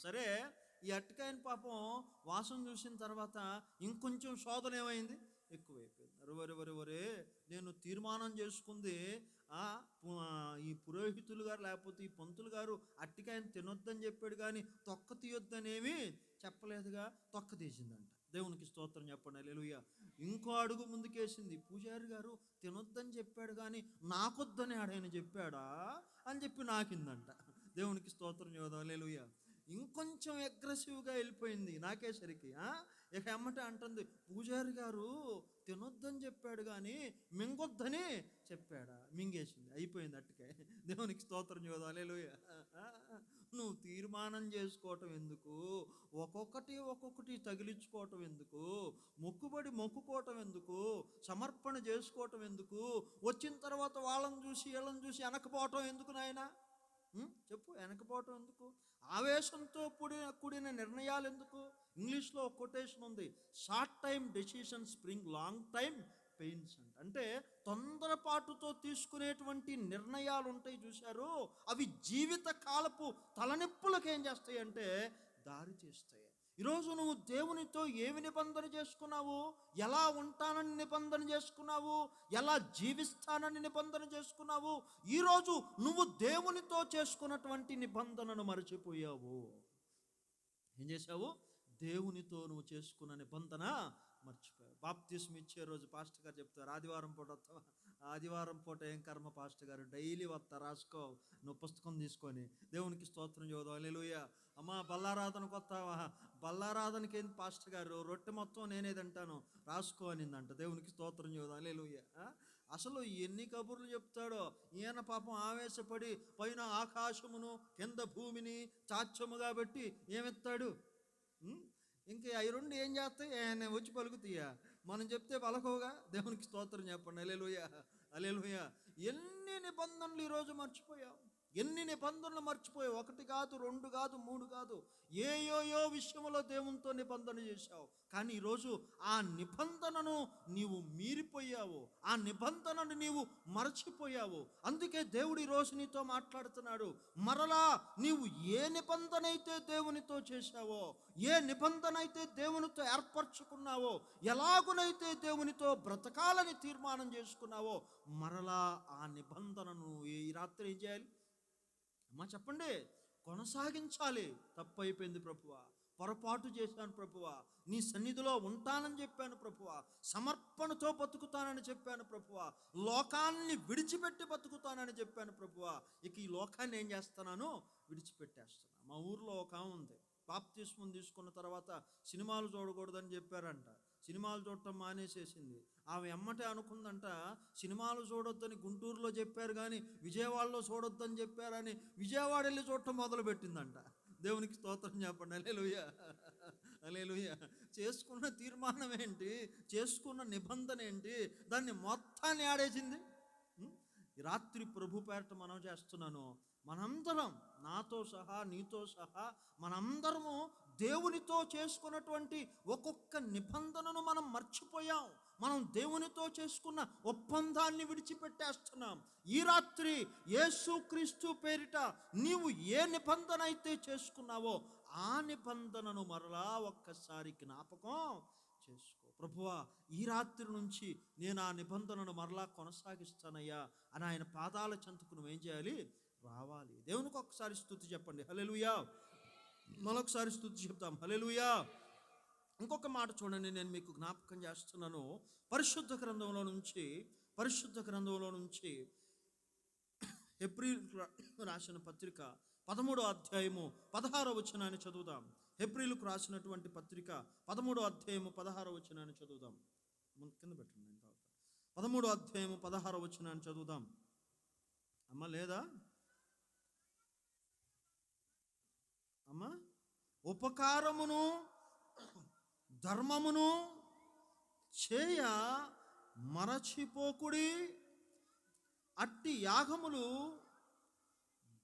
సరే, ఈ అరటికాయని పాపం వాసన చూసిన తర్వాత ఇంకొంచెం శోధన ఏమైంది, ఎక్కువైపోయింది. ఒరే నేను తీర్మానం చేసుకుంది, ఈ పురోహితులు గారు లేకపోతే ఈ పంతులు గారు అరటికాయని తినొద్దని చెప్పాడు కానీ తొక్క తీయొద్దనేమి చెప్పలేదుగా, తొక్క తీసిందంట. దేవునికి స్తోత్రం చెప్పండి, హల్లెలూయా. ఇంకో అడుగు ముందుకేసింది, పూజారి గారు తినొద్దని చెప్పాడు కానీ నాకొద్దని ఆడైన చెప్పాడా అని చెప్పి నాకిందంట. దేవునికి స్తోత్రం చేద్దాం, హల్లెలూయా. ఇంకొంచెం అగ్రెసివ్గా వెళ్ళిపోయింది నాకేసరికి. ఇక ఎమ్మట అంటుంది, పూజారి గారు తినొద్దని చెప్పాడు కానీ మింగొద్దని చెప్పాడా, మింగేసింది, అయిపోయింది అట్టుకాయ. దేవునికి స్తోత్రం చేద్దాం, హల్లెలూయా. నువ్వు తీర్మానం చేసుకోవటం ఎందుకు, ఒక్కొక్కటి తగిలించుకోవటం ఎందుకు, మొక్కుకోవటం ఎందుకు, సమర్పణ చేసుకోవటం ఎందుకు, వచ్చిన తర్వాత వాళ్ళని చూసి వీళ్ళని చూసి వెనకపోవటం ఎందుకు నాయనా, చెప్పు, వెనకపోవటం ఎందుకు, ఆవేశంతో కూడిన నిర్ణయాలు ఎందుకు. ఇంగ్లీష్లో ఒక కొటేషన్ ఉంది, short time decisions bring long time pains అంటే తొందరపాటుతో తీసుకునేటువంటి నిర్ణయాలు ఉంటాయి చూశారు, అవి జీవిత కాలపు తలనొప్పులకు ఏం చేస్తాయి అంటే దారి తీస్తాయి. ఈరోజు నువ్వు దేవునితో ఏమి నిబంధన చేసుకున్నావు, ఎలా ఉంటానని నిబంధన చేసుకున్నావు, ఎలా జీవిస్తానని నిబంధన చేసుకున్నావు. ఈరోజు నువ్వు దేవునితో చేసుకున్నటువంటి నిబంధనను మరచిపోయావు. ఏం చేశావు, దేవునితో నువ్వు చేసుకున్న నిబంధన మర్చిపోయావు. బాప్తిస్మ ఇచ్చే రోజు పాస్టర్ గారు చెప్తారు, ఆదివారం పూట వస్తావా, ఆదివారం పూట ఏం కర్మ పాస్టర్ గారు, డైలీ వస్తా, రాసుకో నువ్వు పుస్తకం తీసుకొని. దేవునికి స్తోత్రం చేద్దాం, హల్లెలూయా. అమ్మా బల్లారాధనకు వస్తావా, బల్లారాధనకి ఏంది పాస్టర్ గారు, రొట్టె మొత్తం నేనే తింటాను, రాసుకో అనిందంట. దేవునికి స్తోత్రం చేద్దాం, హల్లెలూయా. అసలు ఎన్ని కబుర్లు చెప్తాడో ఈయన పాపం ఆవేశపడి పైన ఆకాశమును కింద భూమిని చాచ్యముగా పెట్టి ఏమెత్తాడు, ఇంక అవి రెండు ఏం చేస్తాయి, ఆయన వచ్చి పలుకుతాయా, మనం చెప్తే పలకోగా. దేవునికి స్తోత్రం చెప్పండి, హల్లెలూయా, హల్లెలూయా. ఎన్ని నిబంధనలు ఈరోజు మర్చిపోయావు, ఎన్ని నిబంధనలు మర్చిపోయావు. 1 కాదు, 2 కాదు, 3 కాదు, ఏయోయో విషయంలో దేవునితో నిబంధన చేశావు. కానీ ఈరోజు ఆ నిబంధనను నీవు మీరిపోయావు, ఆ నిబంధనను నీవు మరచిపోయావు. అందుకే దేవుడు ఈరోజు నీతో మాట్లాడుతున్నాడు. మరలా నీవు ఏ నిబంధన అయితే దేవునితో చేశావో, ఏ నిబంధన అయితే దేవునితో ఏర్పరచుకున్నావో, ఎలాగునైతే దేవునితో బ్రతకాలని తీర్మానం చేసుకున్నావో, మరలా ఆ నిబంధనను ఈ రాత్రి ఏం చేయాలి అమ్మా చెప్పండి? కొనసాగించాలి. తప్పైపోయింది ప్రభువా, పొరపాటు చేశాను ప్రభువా, నీ సన్నిధిలో ఉంటానని చెప్పాను ప్రభువా, సమర్పణతో బతుకుతానని చెప్పాను ప్రభువా, లోకాన్ని విడిచిపెట్టి బతుకుతానని చెప్పాను ప్రభువా, ఇక ఈ లోకాన్ని ఏం చేస్తున్నాను? విడిచిపెట్టేస్తున్నా. మా ఊర్లో ఒక ఆమె ఉంది, బాప్తిస్మం తీసుకున్న తర్వాత సినిమాలు చూడకూడదని చెప్పారంట. సినిమాలు చూడటం మానేసేసింది. ఆమె ఎమ్మటే అనుకుందంట, సినిమాలు చూడొద్దని గుంటూరులో చెప్పారు కానీ విజయవాడలో చూడొద్దని చెప్పారని విజయవాడ వెళ్ళి చూడటం మొదలుపెట్టిందంట. దేవునికి స్తోత్రం చెప్పండి. హల్లెలూయా, హల్లెలూయా. చేసుకున్న తీర్మానం ఏంటి, చేసుకున్న నిబంధన ఏంటి, దాన్ని మొత్తాన్ని ఆడేసింది. ఈ రాత్రి ప్రభు పేరట మనం చేస్తున్నాను, మనందరం, నాతో సహా నీతో సహా మనందరము దేవునితో చేసుకున్నటువంటి ఒక్కొక్క నిబంధనను మనం మర్చిపోయాం. మనం దేవునితో చేసుకున్న ఒప్పందాన్ని విడిచిపెట్టేస్తున్నాం. ఈ రాత్రి యేసుక్రీస్తు పేరిట నీవు ఏ నిబంధన అయితే చేసుకున్నావో ఆ నిబంధనను మరలా ఒక్కసారి జ్ఞాపకం చేసుకో. ప్రభువా, ఈ రాత్రి నుంచి నేను ఆ నిబంధనను మరలా కొనసాగిస్తానయ్యా అని ఆయన పాదాల చెంతకు నువ్వేం చేయాలి? రావాలి. దేవునికి ఒక్కసారి స్తుతి చెప్పండి. హల్లెలూయా. మరొకసారి స్తుతి చెప్తాం. హల్లెలూయా. ఇంకొక మాట చూడండి, నేను మీకు జ్ఞాపకం చేస్తున్నాను. పరిశుద్ధ గ్రంథంలో నుంచి హెబ్రీయులకు రాసిన పత్రిక 13వ అధ్యాయము 16వ వచనాన్ని చదువుదాం. హెబ్రీయులకు రాసినటువంటి పత్రిక 13వ అధ్యాయము 16వ వచనాన్ని చదువుదాం. కింద పెట్టండి. 13వ అధ్యాయము 16వ వచనాన్ని చదువుదాం. అమ్మ లేదా అమ్మ? ఉపకారమును ధర్మమును చేయ మరచిపోకుడి, అట్టి యాగములు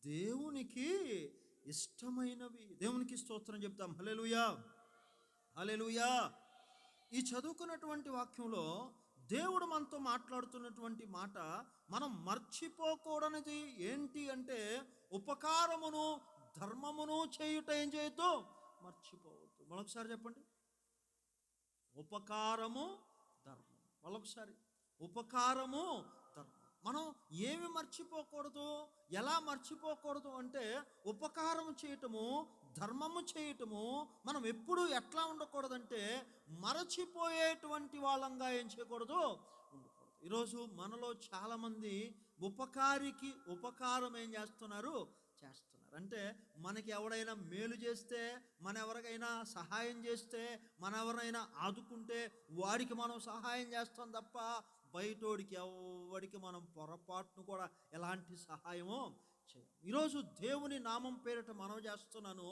దేవునికి ఇష్టమైనవి. దేవునికి స్తోత్రం చెప్తాం. హల్లెలూయా, హల్లెలూయా. ఈ చదువుకున్నటువంటి వాక్యంలో దేవుడు మనతో మాట్లాడుతున్నటువంటి మాట మనం మర్చిపోకూడనిది ఏంటి అంటే, ఉపకారమును ధర్మమును చేయుట ఏం చేయొద్దు? మర్చిపోవద్దు. మరొకసారి చెప్పండి. ఉపకారము ధర్మం. మరొకసారి, ఉపకారము ధర్మం. మనం ఏమి మర్చిపోకూడదు, ఎలా మర్చిపోకూడదు అంటే, ఉపకారము చేయటము, ధర్మము చేయటము మనం ఎప్పుడు ఎట్లా ఉండకూడదంటే, మరచిపోయేటువంటి వాళ్ళంగా ఏం చేయకూడదు? ఉండకూడదు. ఈరోజు మనలో చాలామంది ఉపకారికి ఉపకారం ఏం చేస్తున్నారు? అంటే మనకి ఎవడైనా మేలు చేస్తే, మన ఎవరికైనా సహాయం చేస్తే, మన ఎవరైనా ఆదుకుంటే వాడికి మనం సహాయం చేస్తాం తప్ప బయటోడికి ఎవడికి మనం పొరపాటును కూడా ఎలాంటి సహాయమో చేయం. ఈరోజు దేవుని నామం పేరిట మనం చేస్తున్నాను,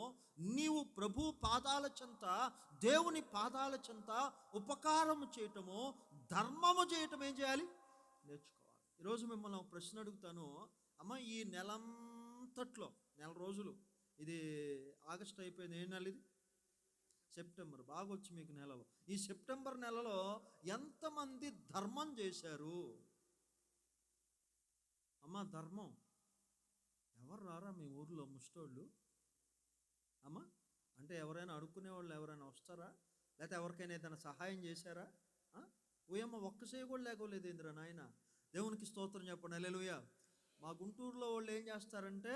నీవు ప్రభు పాదాల చెంత, దేవుని పాదాల చెంత ఉపకారము చేయటము, ధర్మము చేయటం ఏం చేయాలి? నేర్చుకోవాలి. ఈరోజు మిమ్మల్ని ఒక ప్రశ్న అడుగుతాను. అమ్మ, ఈ నెలంతట్లో, నెల రోజులు, ఇది ఆగస్ట్ అయిపోయింది, ఏ నెల ఇది? సెప్టెంబర్. బాగా వచ్చి మీకు నెలలో, ఈ సెప్టెంబర్ నెలలో ఎంతమంది ధర్మం చేశారు? అమ్మ, ధర్మం ఎవరు రారా మీ ఊర్లో ముష్టోళ్ళు? అమ్మ, అంటే ఎవరైనా అడుక్కునే వాళ్ళు ఎవరైనా వస్తారా? లేకపోతే ఎవరికైనా ఏదైనా సహాయం చేశారా? ఓయమ్మ, ఒక్క చేయి కూడా లేకోలేదు ఏంద్రా నాయన. దేవునికి స్తోత్రం చెప్పండి. హల్లెలూయా. మా గుంటూరులో వాళ్ళు ఏం చేస్తారంటే,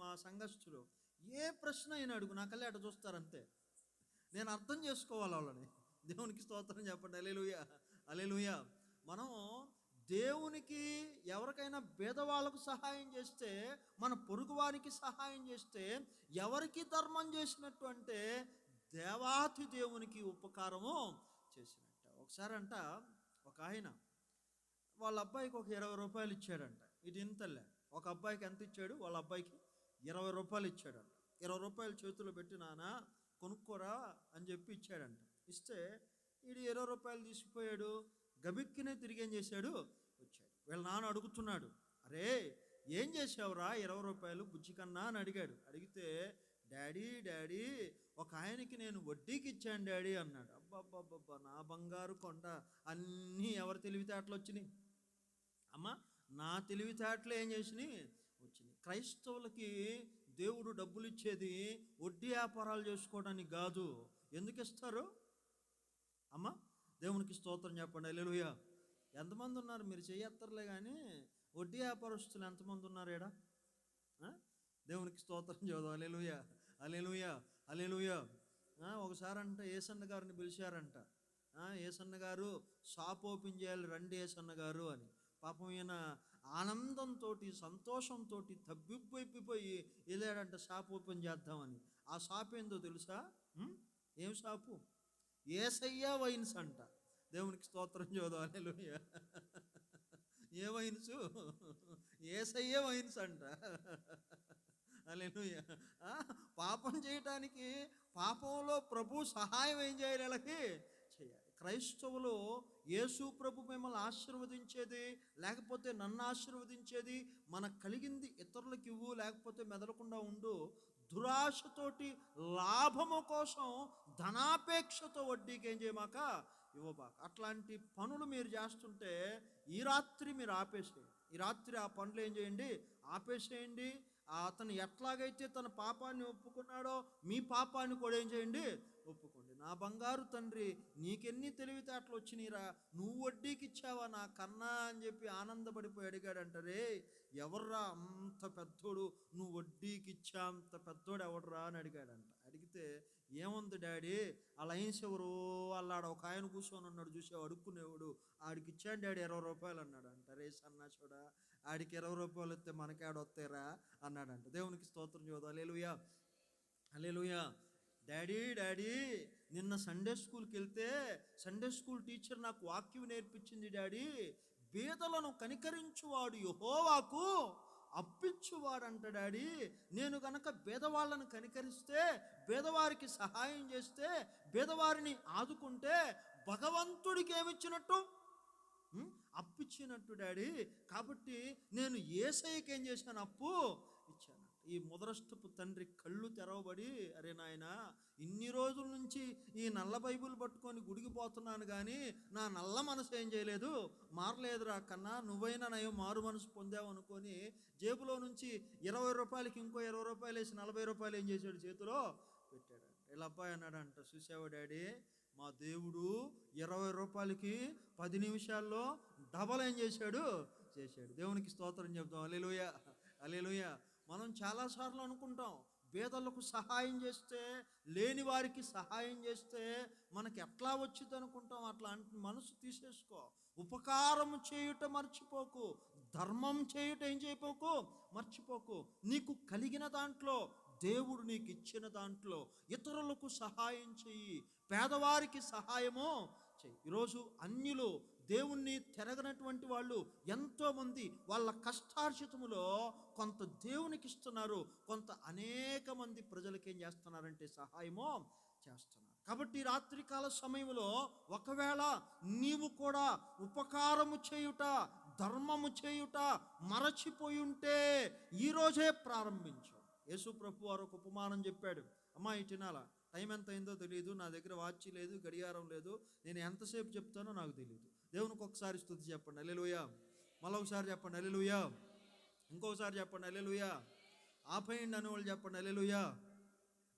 మా సంఘస్థులు ఏ ప్రశ్న అయినా అడుగు, నా కళ్ళే అటు చూస్తారంతే. నేను అర్థం చేసుకోవాలి వాళ్ళని. దేవునికి స్తోత్రం చెప్పండి. హల్లెలూయా, హల్లెలూయా. మనం దేవునికి ఎవరికైనా పేదవాళ్ళకు సహాయం చేస్తే, మన పొరుగు వారికి సహాయం చేస్తే ఎవరికి ధర్మం చేసినట్టు అంటే, దేవాతి దేవునికి ఉపకారము చేసినట్టు. ఒకసారి అంట ఒక ఆయన వాళ్ళ అబ్బాయికి ఒక 20 రూపాయలు ఇచ్చాడంట. ఇది ఇంతలే, ఒక అబ్బాయికి ఎంత ఇచ్చాడు? వాళ్ళ అబ్బాయికి 20 రూపాయలు ఇచ్చాడంట. 20 రూపాయలు చేతిలో పెట్టి, నాన్న కొనుక్కోరా అని చెప్పి ఇచ్చాడంట. ఇస్తే వీడు 20 రూపాయలు తీసుకుపోయాడు. గబిక్కినే తిరిగి ఏం చేశాడు? వచ్చాడు. వీళ్ళ నాన్న అడుగుతున్నాడు, అరే ఏం చేసావురా 20 రూపాయలు బుజ్జి కన్నా అని అడిగాడు. అడిగితే డాడీ డాడీ ఒక ఆయనకి నేను వడ్డీకి ఇచ్చాను డాడీ అన్నాడు. అబ్బబ్బబ్బబ్బా, నా బంగారు కొండ, అన్నీ ఎవరి తెలివితేటలు వచ్చినాయి అమ్మ? నా తెలివితేటలు ఏం చేసినాయి? వచ్చినాయి. క్రైస్తవులకి దేవుడు డబ్బులు ఇచ్చేది వడ్డీ వ్యాపారాలు చేసుకోవడానికి కాదు. ఎందుకు ఇస్తారు అమ్మ? దేవునికి స్తోత్రం చెప్పండి. హల్లెలూయా. ఎంతమంది ఉన్నారు? మీరు చెయ్యత్తర్లే కానీ వడ్డీ వ్యాపారస్తులు ఎంతమంది ఉన్నారు ఈడ? దేవునికి స్తోత్రం చూద్దాం. హల్లెలూయా, హల్లెలూయా, హల్లెలూయా. ఒకసారి అంట ఏసన్న గారిని పిలిచారంట. ఏసన్న గారు షాప్ ఓపెన్ చేయాలి రండి ఏసన్న గారు అని. పాపం ఈయన ఆనందంతో సంతోషంతో తబ్బిబ్బైపోయి వెళ్ళాడంట షాప్ ఓపెన్ చేద్దామని. ఆ షాప్ ఏందో తెలుసా? ఏం షాపు? ఏసయ్య వైన్స్ అంట. దేవునికి స్తోత్రం చూద్దాం. హల్లెలూయా. ఏ వైన్స్? ఏసయ్య వైన్స్ అంట. హల్లెలూయా. పాపం చేయటానికి పాపంలో ప్రభు సహాయం ఏం చేయాలి? వీళ్ళకి చేయాలి. క్రైస్తవులు యేసు ప్రభు మిమ్మల్ని ఆశీర్వదించేది, లేకపోతే నన్ను ఆశీర్వదించేది, మనకు కలిగింది ఇతరులకు ఇవ్వు, లేకపోతే మెదలకుండా ఉండు. దురాశతోటి లాభము కోసం ధనాపేక్షతో వడ్డీకి ఏం చేయమాక, ఇవ్వబాక. అట్లాంటి పనులు మీరు చేస్తుంటే ఈ రాత్రి మీరు ఆపేసేయండి. ఈ రాత్రి ఆ పనులు ఏం చేయండి? ఆపేసేయండి. అతను ఎట్లాగైతే తన పాపాన్ని ఒప్పుకున్నాడో మీ పాపాన్ని కూడా ఏం చేయండి? ఒప్పుకోండి. నా బంగారు తండ్రి, నీకెన్ని తెలివితేటలు వచ్చినాయిరా, నువ్వు వడ్డీకి ఇచ్చావా నా కన్నా అని చెప్పి ఆనందపడిపోయి అడిగాడంటారే. ఎవర్రా అంత పెద్దోడు, నువ్వు వడ్డీకి ఇచ్చా అంత పెద్దోడు ఎవడరా అని అడిగాడంట. అడిగితే ఏముంది డాడీ, ఆ లైన్స్ ఎవరు అల్లాడ ఒక ఆయన కూర్చొని ఉన్నాడు చూసావు అడుక్కునేవాడు, ఆడికి ఇచ్చాను డాడీ 20 రూపాయలు అన్నాడు అంట. రే సన్నాసుడా, ఆడికి 20 రూపాయలు వస్తే మనకాడొస్తారా అన్నాడంట. దేవునికి స్తోత్రం చూద్దాం. హల్లెలూయా, హల్లెలూయా. డాడీ డాడీ, నిన్న సండే స్కూల్కి వెళ్తే సండే స్కూల్ టీచర్ నాకు వాక్యం నేర్పించింది డాడీ. బీదలను కనికరించువాడు యెహోవాకు అప్పించువాడంట డాడీ. నేను కనుక బీదవాళ్ళను కనికరిస్తే, బీదవారికి సహాయం చేస్తే, బీదవారిని ఆదుకుంటే భగవంతుడికి ఏమిచ్చినట్టు? అప్పిచ్చినట్టు డాడీ. కాబట్టి నేను యేసయ్యకి ఏం చేశాను? అప్పు ఇచ్చాను. ఈ ముదరష్టపు తండ్రి కళ్ళు తెరవబడి, అరే నాయనా, ఇన్ని రోజుల నుంచి ఈ నల్ల బైబిల్ పట్టుకొని గుడికి పోతున్నాను కానీ నా నల్ల మనసు ఏం చేయలేదు, మారలేదురా కన్నా, నువ్వైనా నయం మారు మనసు పొందావు అనుకొని జేబులో నుంచి 20 రూపాయలకి ఇంకో 20 రూపాయలు వేసి 40 రూపాయలు ఏం చేశాడు? చేతిలో పెట్టాడు. ఇలా అబ్బాయి అన్నాడంట, చూసావా డాడీ, మా దేవుడు 20 రూపాయలకి 10 నిమిషాల్లో డబల్ ఏం చేశాడు? చేశాడు. దేవునికి స్తోత్రం చెప్తాం. హల్లెలూయా, హల్లెలూయా. మనం చాలాసార్లు అనుకుంటాం పేదలకు సహాయం చేస్తే, లేని వారికి సహాయం చేస్తే మనకి ఎట్లా వచ్చింది అనుకుంటాం. అట్లాంటి మనసు తీసేసుకో. ఉపకారం చేయుట మర్చిపోకు, ధర్మం చేయుట ఏం చేయపోకు, మర్చిపోకు. నీకు కలిగిన దాంట్లో, దేవుడు నీకు ఇచ్చిన దాంట్లో ఇతరులకు సహాయం చెయ్యి, పేదవారికి సహాయము చెయ్యి. ఈరోజు అన్యులు, దేవుణ్ణి తిరగనటువంటి వాళ్ళు ఎంతోమంది వాళ్ళ కష్టార్జితములో కొంత దేవునికి ఇస్తున్నారు, కొంత అనేక మంది ప్రజలకి ఏం చేస్తున్నారంటే సహాయము చేస్తున్నారు. కాబట్టి రాత్రికాల సమయంలో ఒకవేళ నీవు కూడా ఉపకారము చేయుట, ధర్మము చేయుట మరచిపోయి ఉంటే ఈరోజే ప్రారంభించు. యేసు ప్రభు వారు ఒక ఉపమానం చెప్పాడు. అమ్మా ఇటునాల, టైం ఎంత అయిందో తెలియదు, నా దగ్గర వాచ్ లేదు, గడియారం లేదు, నేను ఎంతసేపు చెప్తానో నాకు తెలియదు. దేవునికి ఒకసారి స్తుతి చెప్పండి, హల్లెలూయా. మళ్ళీ ఒకసారి చెప్పండి, హల్లెలూయా. ఇంకొకసారి చెప్పండి, హల్లెలూయా. ఆపేయండి అని వాళ్ళు చెప్పండి, హల్లెలూయా.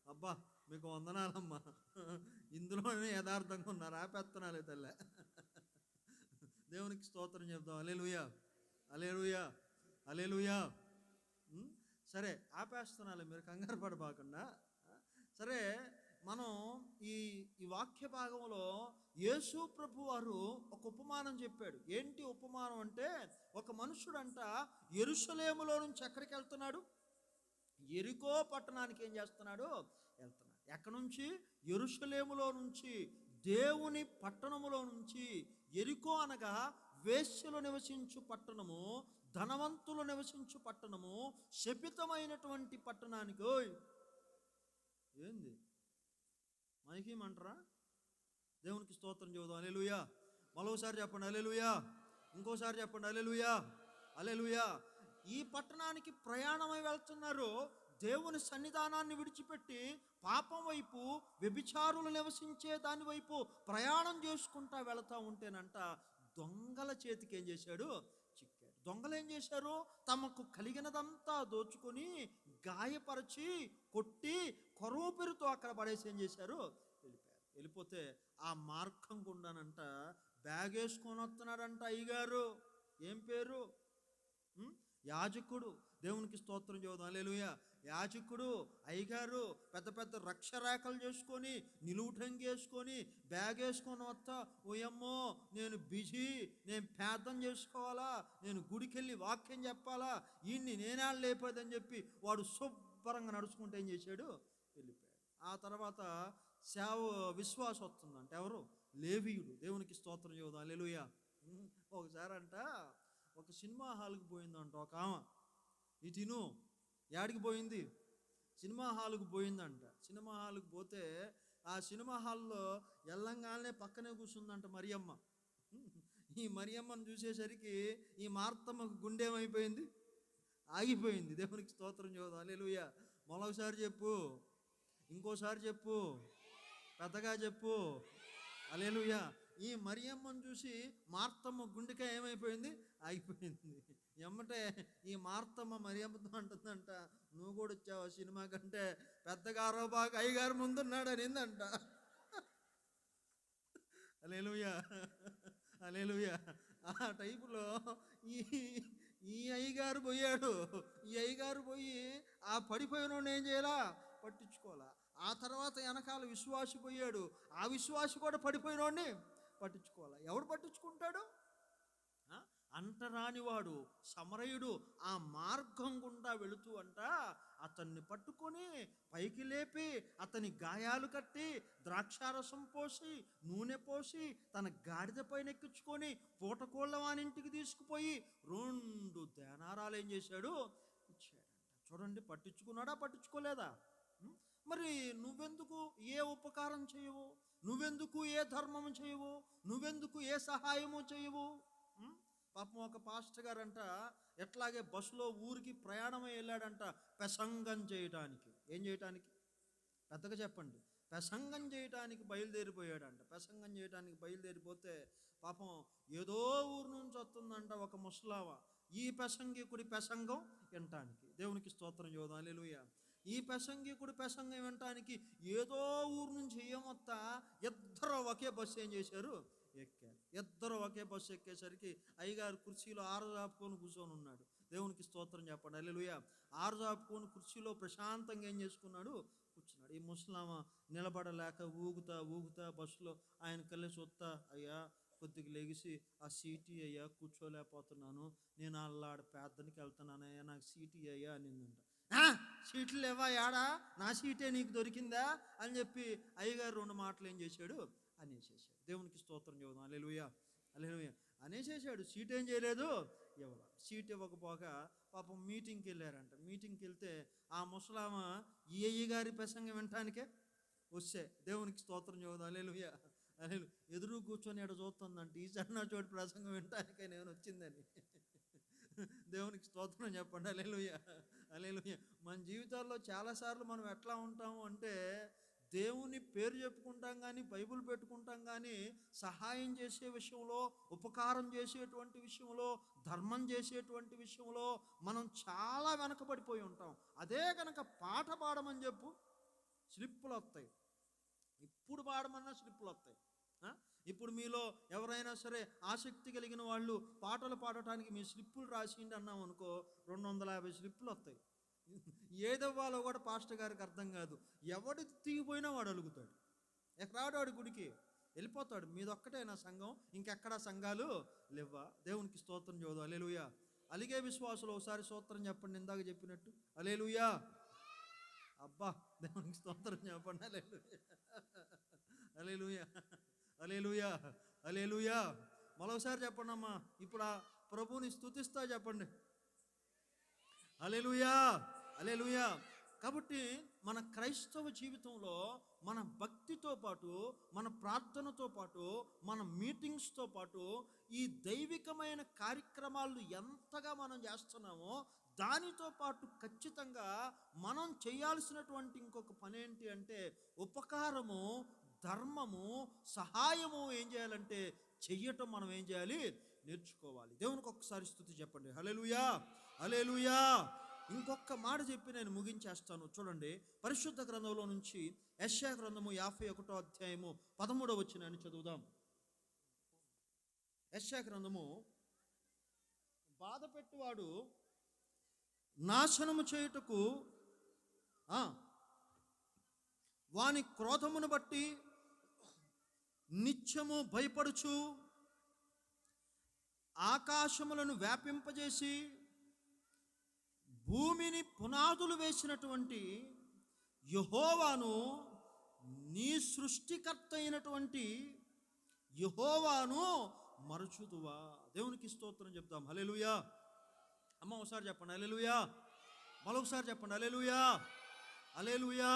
అబ్బా, మీకు వందనాలమ్మా, ఇందులోనే యథార్థంగా ఉన్నారు, ఆపేత్తనాలే తల్లే. దేవునికి స్తోత్రం చెప్తాం. హల్లెలూయా, హల్లెలూయా, హల్లెలూయా. సరే, ఆపేస్తున్నాలే, మీరు కంగారు పడబాకుండా. సరే, మనం ఈ వాక్య భాగంలో యేసు ప్రభు వారు ఒక ఉపమానం చెప్పాడు. ఏంటి ఉపమానం అంటే, ఒక మనుషుడంట యెరూషలేములో నుంచి ఎక్కడికి వెళ్తున్నాడు? యెరికో పట్టణానికి ఏం చేస్తున్నాడు? వెళ్తున్నాడు. ఎక్కడి నుంచి? యెరూషలేములో నుంచి, దేవుని పట్టణములో నుంచి. యెరికో అనగా వేశ్యలు నివసించు పట్టణము, ధనవంతులు నివసించు పట్టణము, శపితమైనటువంటి పట్టణానికి. ఏంది మైకేమంటారా? దేవునికి స్తోత్రం చెబుదాం. హల్లెలూయా. మరోసారి చెప్పండి, హల్లెలూయా. ఇంకోసారి చెప్పండి, హల్లెలూయా, హల్లెలూయా. ఈ పట్టణానికి ప్రయాణమై వెళ్తున్నారు. దేవుని సన్నిధానాన్ని విడిచిపెట్టి పాపం వైపు, వ్యభిచారులు నివసించే దాని వైపు ప్రయాణం చేసుకుంటా వెళతా ఉంటేనంట దొంగల చేతికి ఏం చేశాడు? చిక్కాడు. దొంగలు ఏం చేశారు? తమకు కలిగినదంతా దోచుకొని గాయపరిచి కొట్టి కొరవ పేరుతో అక్కడ పడేసి ఏం చేశారు? వెళ్ళిపోయారు. వెళ్ళిపోతే ఆ మార్గం గుండానంట బ్యాగ్ వేసుకొని వస్తున్నాడంట అయ్యగారు. ఏం పేరు? యాజకుడు. దేవునికి స్తోత్రం చెబుదాం. హల్లెలూయా. యాజకుడు అయ్యగారు పెద్ద పెద్ద రక్షరేఖలు చేసుకొని నిలువుటంగి వేసుకొని బ్యాగ్ వేసుకొని వస్తా, ఓయమ్మో నేను బిజీ, నేను ప్రార్థన చేసుకోవాలా, నేను గుడికి వెళ్ళి వాక్యం చెప్పాలా, ఈయన్ని నేనే లేపదని చెప్పి వాడు శుభ్రంగా నడుచుకుంటే ఏం చేశాడు? వెళ్ళిపోయాడు. ఆ తర్వాత విశ్వాసం వస్తుందంట. ఎవరు? లేవీయుడు. దేవునికి స్తోత్రం చెబుదాం. హల్లెలూయా. ఒకసారి అంట ఒక సినిమా హాల్కి పోయిందంట ఒక ఆమె. ఇటిను యాడికి పోయింది? సినిమా హాల్కి పోయిందంట. సినిమా హాల్కి పోతే ఆ సినిమా హాల్లో ఎల్లంగానే పక్కనే కూర్చుందంట మరియమ్మ. ఈ మరియమ్మను చూసేసరికి ఈ మార్తమ్మకు గుండె ఏమైపోయింది? ఆగిపోయింది. దేవునికి స్తోత్రం చెబుదాం. హల్లెలూయా. మరొకసారి చెప్పు, ఇంకోసారి చెప్పు, పెద్దగా చెప్పు. హల్లెలూయా. ఈ మరియమ్మను చూసి మార్తమ్మ గుండెకాయ ఏమైపోయింది? ఆగిపోయింది. ఎమ్మటే ఈ మార్తమ్మ మరియమ్మతో అంటుందంట, నువ్వు కూడా వచ్చావా సినిమా కంటే? పెద్దగా బాగా అయ్యగారు ముందున్నాడు అనిందంట. హల్లెలూయా. హల్లెలూయా. ఆ టైపులో ఈ ఈ అయ్యగారు పోయాడు. ఈ అయ్యగారు పోయి ఆ పడిపోయినోడిని ఏం చేయాలా? పట్టించుకోవాలా. ఆ తర్వాత వెనకాల విశ్వాసి పోయాడు. ఆ విశ్వాసి కూడా పడిపోయినోడిని పట్టించుకోవాలా. ఎవడు పట్టించుకుంటాడు? అంటరానివాడు సమరయుడు ఆ మార్గం గుండా వెళుతూ అంట అతన్ని పట్టుకొని పైకి లేపి అతని గాయాలు కట్టి ద్రాక్షారసం పోసి నూనె పోసి తన గాడిద పైన ఎక్కించుకొని పూటకోళ్ళ వానింటికి తీసుకుపోయి 2 దేనారాలు ఏం చేశాడు? ఇచ్చాడంట. చూడండి, పట్టించుకున్నాడా? పట్టించుకోలేదా? మరి నువ్వెందుకు ఏ ఉపకారం చేయవు? నువ్వెందుకు ఏ ధర్మము చేయవు? నువ్వెందుకు ఏ సహాయము చేయవు? పాపం ఒక పాస్టర్ గారంట ఎట్లాగే బస్సులో ఊరికి ప్రయాణమై వెళ్ళాడంట ప్రసంగం చేయటానికి. ఏం చేయటానికి? పెద్దగా చెప్పండి. ప్రసంగం చేయటానికి బయలుదేరిపోయాడంట. ప్రసంగం చేయటానికి బయలుదేరిపోతే పాపం ఏదో ఊరు నుంచి వస్తుందంట ఒక ముసలావ ఈ ప్రసంగికుడి ప్రసంగం వినటానికి. దేవునికి స్తోత్రం చెబుదాం. హల్లెలూయా. ఈ ప్రసంగికుడి ప్రసంగం వినటానికి ఏదో ఊరు నుంచి ఏమొత్తా ఇద్దరు ఒకే బస్సు ఏం చేశారు? ఎక్కారు. ఇద్దరు ఒకే బస్సు ఎక్కేసరికి అయ్యగారు కుర్చీలో ఆరుజాపుకొని కూర్చొని ఉన్నాడు. దేవునికి స్తోత్రం చెప్పండి. హల్లెలూయా. ఆరుజాపుకొని కుర్చీలో ప్రశాంతంగా ఏం చేసుకున్నాడు? కూర్చున్నాడు. ఈ ముసలామ నిలబడలేక ఊగుతా బస్సులో ఆయన కళ్ళే చూస్తా, అయ్యా కొద్దిగా లెగిసి ఆ సీటీ అయ్యా కూర్చోలేకపోతున్నాను, నేను అల్లాడ ప్రార్థనకి వెళ్తున్నానయ్యా, నాకు సీటీ అయ్యా అనిందంట. సీట్లు లేవా యాడా? నా సీటే నీకు దొరికిందా అని చెప్పి అయ్యగారు 2 మాటలు ఏం చేశాడు? అనేసేసాడు. దేవునికి స్తోత్రం చెబుదాం. హల్లెలూయా. హల్లెలూయా. అనేసేసాడు. సీట్ ఏం చేయలేదు? ఇవ్వాలి. సీట్ ఇవ్వకపోగా పాపం మీటింగ్కి వెళ్ళారంట. మీటింగ్కి వెళ్తే ఆ ముసలామ ఈ అయ్యగారి ప్రసంగం వినటానికే వస్తే దేవునికి స్తోత్రం చెబుదాం. హల్లెలూయా. హల్లెలూయా. ఎదురు కూర్చొని ఎడ చూస్తుందంట ఈ సన్న చోటు ప్రసంగం వినటానికే నేను వచ్చిందని. దేవునికి స్తోత్రం చెప్పండి. హల్లెలూయా. హల్లెలూయా. మన జీవితాల్లో చాలాసార్లు మనం ఎట్లా ఉంటాము అంటే దేవుని పేరు చెప్పుకుంటాం కానీ, బైబిల్ పెట్టుకుంటాం కానీ, సహాయం చేసే విషయంలో, ఉపకారం చేసేటువంటి విషయంలో, ధర్మం చేసేటువంటి విషయంలో మనం చాలా వెనకబడిపోయి ఉంటాం. అదే కనుక పాట పాడమని చెప్పు, స్లిప్పులు వస్తాయి. ఇప్పుడు పాడమన్నా స్లిప్పులు వస్తాయి. ఇప్పుడు మీలో ఎవరైనా సరే ఆసక్తి కలిగిన వాళ్ళు పాటలు పాడటానికి మీ స్లిప్పులు రాసిండి అన్నాం అనుకో, 250 స్లిప్పులు వస్తాయి. ఏదవ్వాలో కూడా పాస్టర్ గారికి అర్థం కాదు. ఎవడు తీగిపోయినా వాడు అలుగుతాడు. ఎక్కడాడు వాడి గుడికి వెళ్ళిపోతాడు. మీదొక్కటేనా సంఘం? ఇంకెక్కడా సంఘాలు లేవా? దేవునికి స్తోత్రం చెబుదాం. హల్లెలూయా. అలిగే విశ్వాసులు ఒకసారి స్తోత్రం చెప్పండి. ఇందాక చెప్పినట్టు హల్లెలూయా. అబ్బా, దేవునికి స్తోత్రం చెప్పండి. హల్లెలూయా. హల్లెలూయా. హల్లెలూయా. హల్లెలూయా. మరోసారి చెప్పండి అమ్మా. ఇప్పుడు ఆ ప్రభువుని స్తుతిస్తా చెప్పండి. హల్లెలూయా. హల్లెలూయా. కాబట్టి మన క్రైస్తవ జీవితంలో మన భక్తితో పాటు, మన ప్రార్థనతో పాటు, మన మీటింగ్స్తో పాటు ఈ దైవికమైన కార్యక్రమాలు ఎంతగా మనం చేస్తున్నామో దానితో పాటు ఖచ్చితంగా మనం చేయాల్సినటువంటి ఇంకొక పని ఏంటి అంటే ఉపకారము, ధర్మము, సహాయము ఏం చేయాలంటే చెయ్యటం మనం ఏం చేయాలి? నేర్చుకోవాలి. దేవునికి ఒక్కసారి స్తుతి చెప్పండి. హల్లెలూయా, హల్లెలూయా. ఇంకొక మాట చెప్పి నేను ముగించేస్తాను. చూడండి, పరిశుద్ధ గ్రంథంలో నుంచి యెషయా గ్రంథము 51వ అధ్యాయము 13వ వచనాన్ని చదువుదాం. యెషయా గ్రంథము, బాధపెట్టువాడు నాశనము చేయుటకు వాని క్రోధమును బట్టి నిత్యము భయపడుచు ఆకాశములను వ్యాపింపజేసి భూమిని పునాదులు వేసినటువంటి యెహోవాను, నీ సృష్టికర్త అయినటువంటి యెహోవాను మరచుదువా? దేవునికి స్తోత్రం చెప్తాం. హల్లెలూయా. అమ్మ ఒకసారి చెప్పండి హల్లెలూయా. మరొకసారి చెప్పండి హల్లెలూయా, హల్లెలూయా.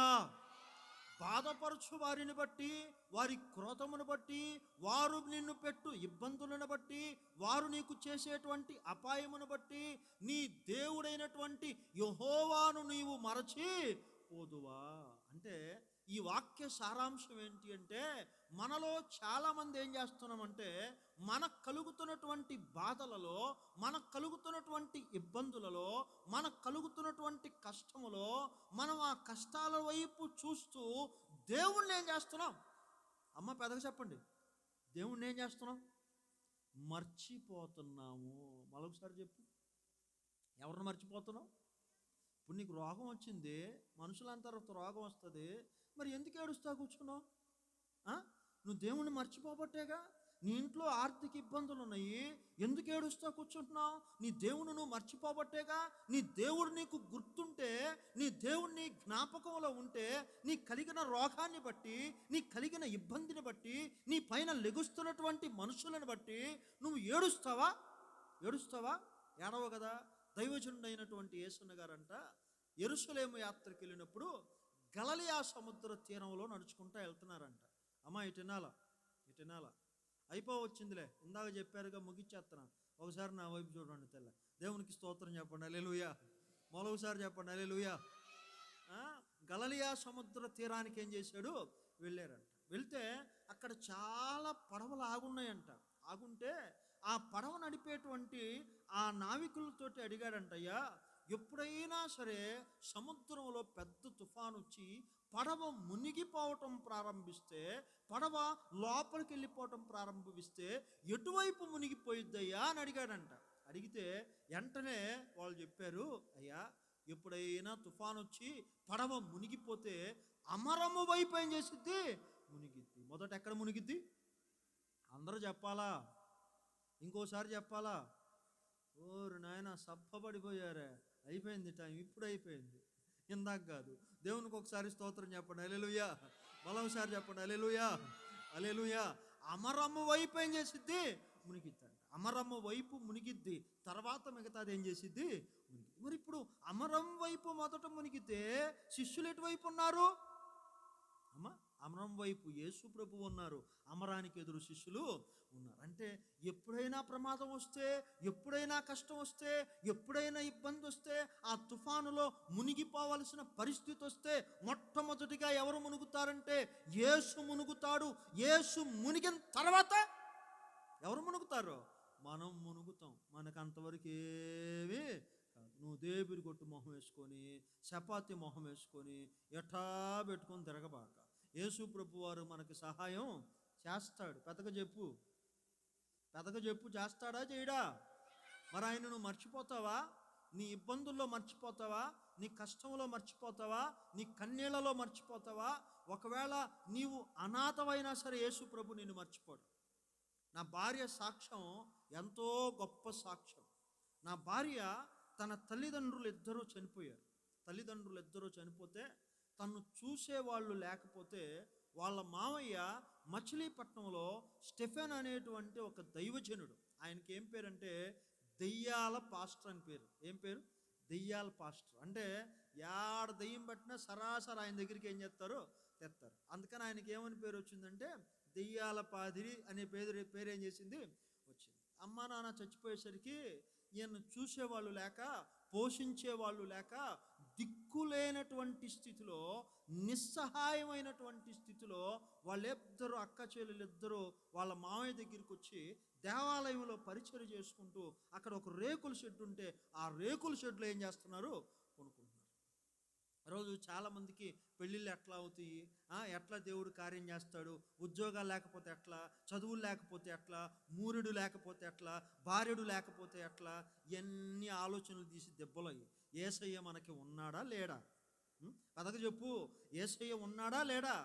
బాధపరచు వారిని బట్టి, వారి క్రోధమును బట్టి, వారు నిన్ను పెట్టు ఇబ్బందులను బట్టి, వారు నీకు చేసేటువంటి అపాయమును బట్టి నీ దేవుడైనటువంటి యెహోవాను నీవు మరచి పోదువా? అంటే ఈ వాక్య సారాంశం ఏంటి అంటే, మనలో చాలామంది ఏం చేస్తున్నామంటే మనకు కలుగుతున్నటువంటి బాధలలో, మనకు కలుగుతున్నటువంటి ఇబ్బందులలో, మనకు కలుగుతున్నటువంటి కష్టములో మనం ఆ కష్టాల వైపు చూస్తూ దేవుణ్ణి ఏం చేస్తున్నాం? అమ్మ పెద్దగా చెప్పండి. దేవుణ్ణి ఏం చేస్తున్నాం? మర్చిపోతున్నాము. మరొకసారి చెప్పు, ఎవరిని మర్చిపోతున్నావు? ఇప్పుడు నీకు రోగం వచ్చింది, మనుషులంతా రోగం వస్తుంది, మరి ఎందుకు ఏడుస్తా కూర్చున్నావు? నువ్వు దేవుణ్ణి మర్చిపోబట్టేగా. నీ ఇంట్లో ఆర్థిక ఇబ్బందులు ఉన్నాయి, ఎందుకు ఏడుస్తా కూర్చుంటున్నావు? నీ దేవుని నువ్వు మర్చిపోబట్టేగా. నీ దేవుడు నీకు గుర్తుంటే, నీ దేవుడు నీ జ్ఞాపకంలో ఉంటే, నీ కలిగిన రోగాన్ని బట్టి, నీ కలిగిన ఇబ్బందిని బట్టి, నీ పైన లెగుస్తున్నటువంటి మనుషులను బట్టి నువ్వు ఏడుస్తావా? ఏడవ కదా. దైవజనుడైనటువంటి యేసన్న గారంట యెరూషలేము యాత్రకు వెళ్ళినప్పుడు గలిలయ సముద్ర తీరంలో నడుచుకుంటూ వెళ్తున్నారంట. అమ్మ ఇటునాలా అయిపోవచ్చిందిలే, ఇందాక చెప్పారుగా, ముగిచ్చేస్తున్నాను. ఒకసారి నా వైపు చూడండి తెల్ల. దేవునికి స్తోత్రం చెప్పండి హల్లెలూయా. మరొకసారి చెప్పండి హల్లెలూయా. గలిలయ సముద్ర తీరానికి ఏం చేశాడు? వెళ్ళారంట. వెళ్తే అక్కడ చాలా పడవలు ఆగున్నాయంట. ఆగుంటే ఆ పడవ నడిపేటువంటి ఆ నావికులతోటి అడిగాడంట, అయ్యా ఎప్పుడైనా సరే సముద్రంలో పెద్ద తుఫాను వచ్చి పడవ మునిగిపోవటం ప్రారంభిస్తే, పడవ లోపలికి వెళ్ళిపోవటం ప్రారంభిస్తే ఎటువైపు మునిగిపోయిద్దయ్యా అని అడిగాడంట. అడిగితే వెంటనే వాళ్ళు చెప్పారు, అయ్యా ఎప్పుడైనా తుఫాను వచ్చి పడవ మునిగిపోతే అమరము వైపు ఏం చేసిద్ది? మునిగిద్ది. మొదట ఎక్కడ మునిగిద్ది? అందరూ చెప్పాలా? ఇంకోసారి చెప్పాలా? ఓరు నాయన సబ్బపడిపోయారే, అయిపోయింది టైం, ఇప్పుడు అయిపోయింది, ఇందాక కాదు. దేవునికి ఒకసారి స్తోత్రం చెప్పండి హల్లెలూయా. మరొకసారి చెప్పండి హల్లెలూయా, హల్లెలూయా. అమరమ్మ వైపు ఏం చేసిద్ది? మునిగిద్ది అంట. అమరమ్మ వైపు మునిగిద్ది, తర్వాత మిగతాది ఏం చేసిద్ది? మునిగిద్ది. మరి ఇప్పుడు అమరం వైపు మొదట మునిగితే శిష్యులు ఎటువైపు ఉన్నారు? అమరం వైపు యేసు ప్రభు ఉన్నారు, అమరానికి ఎదురు శిష్యులు ఉన్నారు. అంటే ఎప్పుడైనా ప్రమాదం వస్తే, ఎప్పుడైనా కష్టం వస్తే, ఎప్పుడైనా ఇబ్బంది వస్తే, ఆ తుఫానులో మునిగిపోవలసిన పరిస్థితి వస్తే మొట్టమొదటిగా ఎవరు మునుగుతారంటే యేసు మునుగుతాడు. యేసు మునిగిన తర్వాత ఎవరు మునుగుతారో? మనం మునుగుతాం. మనకు అంతవరకు ఏమీ కాదు. నువ్వు దేవుడి కొట్టు మొహం వేసుకొని, చపాతి మొహం వేసుకొని ఎటా పెట్టుకొని తిరగబాక. యేసు ప్రభు వారు మనకి సహాయం చేస్తాడు. పెద్దగా చెప్పు చేస్తాడా చేయడా? మరి ఆయన నువ్వు మర్చిపోతావా? నీ ఇబ్బందుల్లో మర్చిపోతావా? నీ కష్టంలో మర్చిపోతావా? నీ కన్నీళ్లలో మర్చిపోతావా? ఒకవేళ నీవు అనాథమైనా సరే యేసు ప్రభు నిన్ను మర్చిపోడు. నా భార్య సాక్ష్యం ఎంతో గొప్ప సాక్ష్యం. నా భార్య తన తల్లిదండ్రులు ఇద్దరూ చనిపోతే తను చూసేవాళ్ళు లేకపోతే వాళ్ళ మావయ్య మచిలీపట్నంలో స్టెఫెన్ అనేటువంటి ఒక దైవజనుడు, ఆయనకి ఏం పేరంటే దెయ్యాల పాస్టర్ అని పేరు. ఏం పేరు? దెయ్యాల పాస్టర్. అంటే యాడ దెయ్యం పట్టినా సరాసరి ఆయన దగ్గరికి ఏం చేస్తారు, తెస్తారు. అందుకని ఆయనకి ఏమని పేరు వచ్చిందంటే దెయ్యాల పాదిరి అనే పేరు ఏం చేసింది, వచ్చింది. అమ్మా నాన్న చచ్చిపోయేసరికి ఈయన చూసేవాళ్ళు లేక, పోషించేవాళ్ళు లేక, దిక్కులేనటువంటి స్థితిలో, నిస్సహాయమైనటువంటి స్థితిలో వాళ్ళిద్దరూ, అక్క చెల్లెలిద్దరూ వాళ్ళ మామయ్య దగ్గరికి వచ్చి దేవాలయంలో పరిచయం చేసుకుంటూ, అక్కడ ఒక రేకుల షెడ్ ఉంటే ఆ రేకుల షెడ్లో ఏం చేస్తున్నారు, కొనుక్కుంటున్నారు. రోజు చాలామందికి పెళ్ళిళ్ళు ఎట్లా అవుతాయి, ఎట్లా దేవుడు కార్యం చేస్తాడు, ఉద్యోగాలు లేకపోతే ఎట్లా, చదువులు లేకపోతే ఎట్లా, మూరుడు లేకపోతే ఎట్లా, భార్యడు లేకపోతే ఎట్లా, ఇవన్నీ ఆలోచనలు తీసి దెబ్బలయ్యి. యేసయ్య మనకి ఉన్నాడా లేడా? కథకు చెప్పు, యేసయ్య ఉన్నాడా లేడా?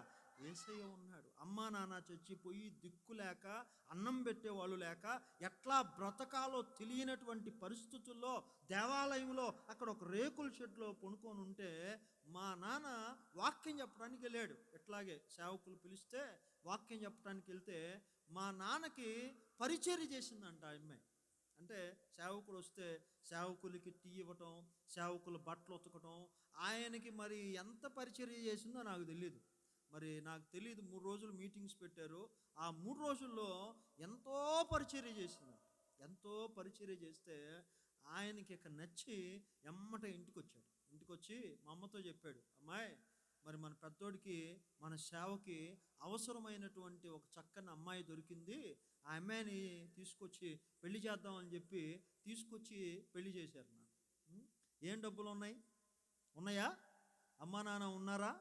యేసయ్య ఉన్నాడు. అమ్మా నాన్న చచ్చిపోయి దిక్కు లేక, అన్నం పెట్టేవాళ్ళు లేక, ఎట్లా బ్రతకాలో తెలియనటువంటి పరిస్థితుల్లో దేవాలయంలో అక్కడ ఒక రేకుల షెడ్లో పడుకొని ఉంటే మా నాన్న వాక్యం చెప్పడానికి వెళ్ళాడు. ఎట్లాగే సేవకులు పిలిస్తే వాక్యం చెప్పడానికి వెళ్తే మా నాన్నకి పరిచర్య చేసిందంట ఆ అమ్మాయి. అంటే సేవకులు వస్తే సేవకులకి టీ ఇవ్వటం, సేవకులు బట్టలు ఉతకటం, ఆయనకి మరి ఎంత పరిచర్య చేసిందో నాకు తెలియదు. మరి నాకు తెలియదు. 3 రోజులు మీటింగ్స్ పెట్టారు. ఆ 3 రోజుల్లో ఎంతో పరిచర్య చేసిందంట. ఎంతో పరిచర్య చేస్తే ఆయనకి ఇక నచ్చి ఎమ్మట ఇంటికి వచ్చాడు. ఇంటికి వచ్చి మా అమ్మతో చెప్పాడు, అమ్మాయి మరి మన పెద్దోడికి, మన సేవకి అవసరమైనటువంటి ఒక చక్కని అమ్మాయి దొరికింది. ఆ అమ్మాయిని తీసుకొచ్చి పెళ్లి చేద్దామని చెప్పి తీసుకొచ్చి పెళ్లి చేశారు నాకు. ఏం డబ్బులు ఉన్నాయా? అమ్మా నాన్న ఉన్నారా?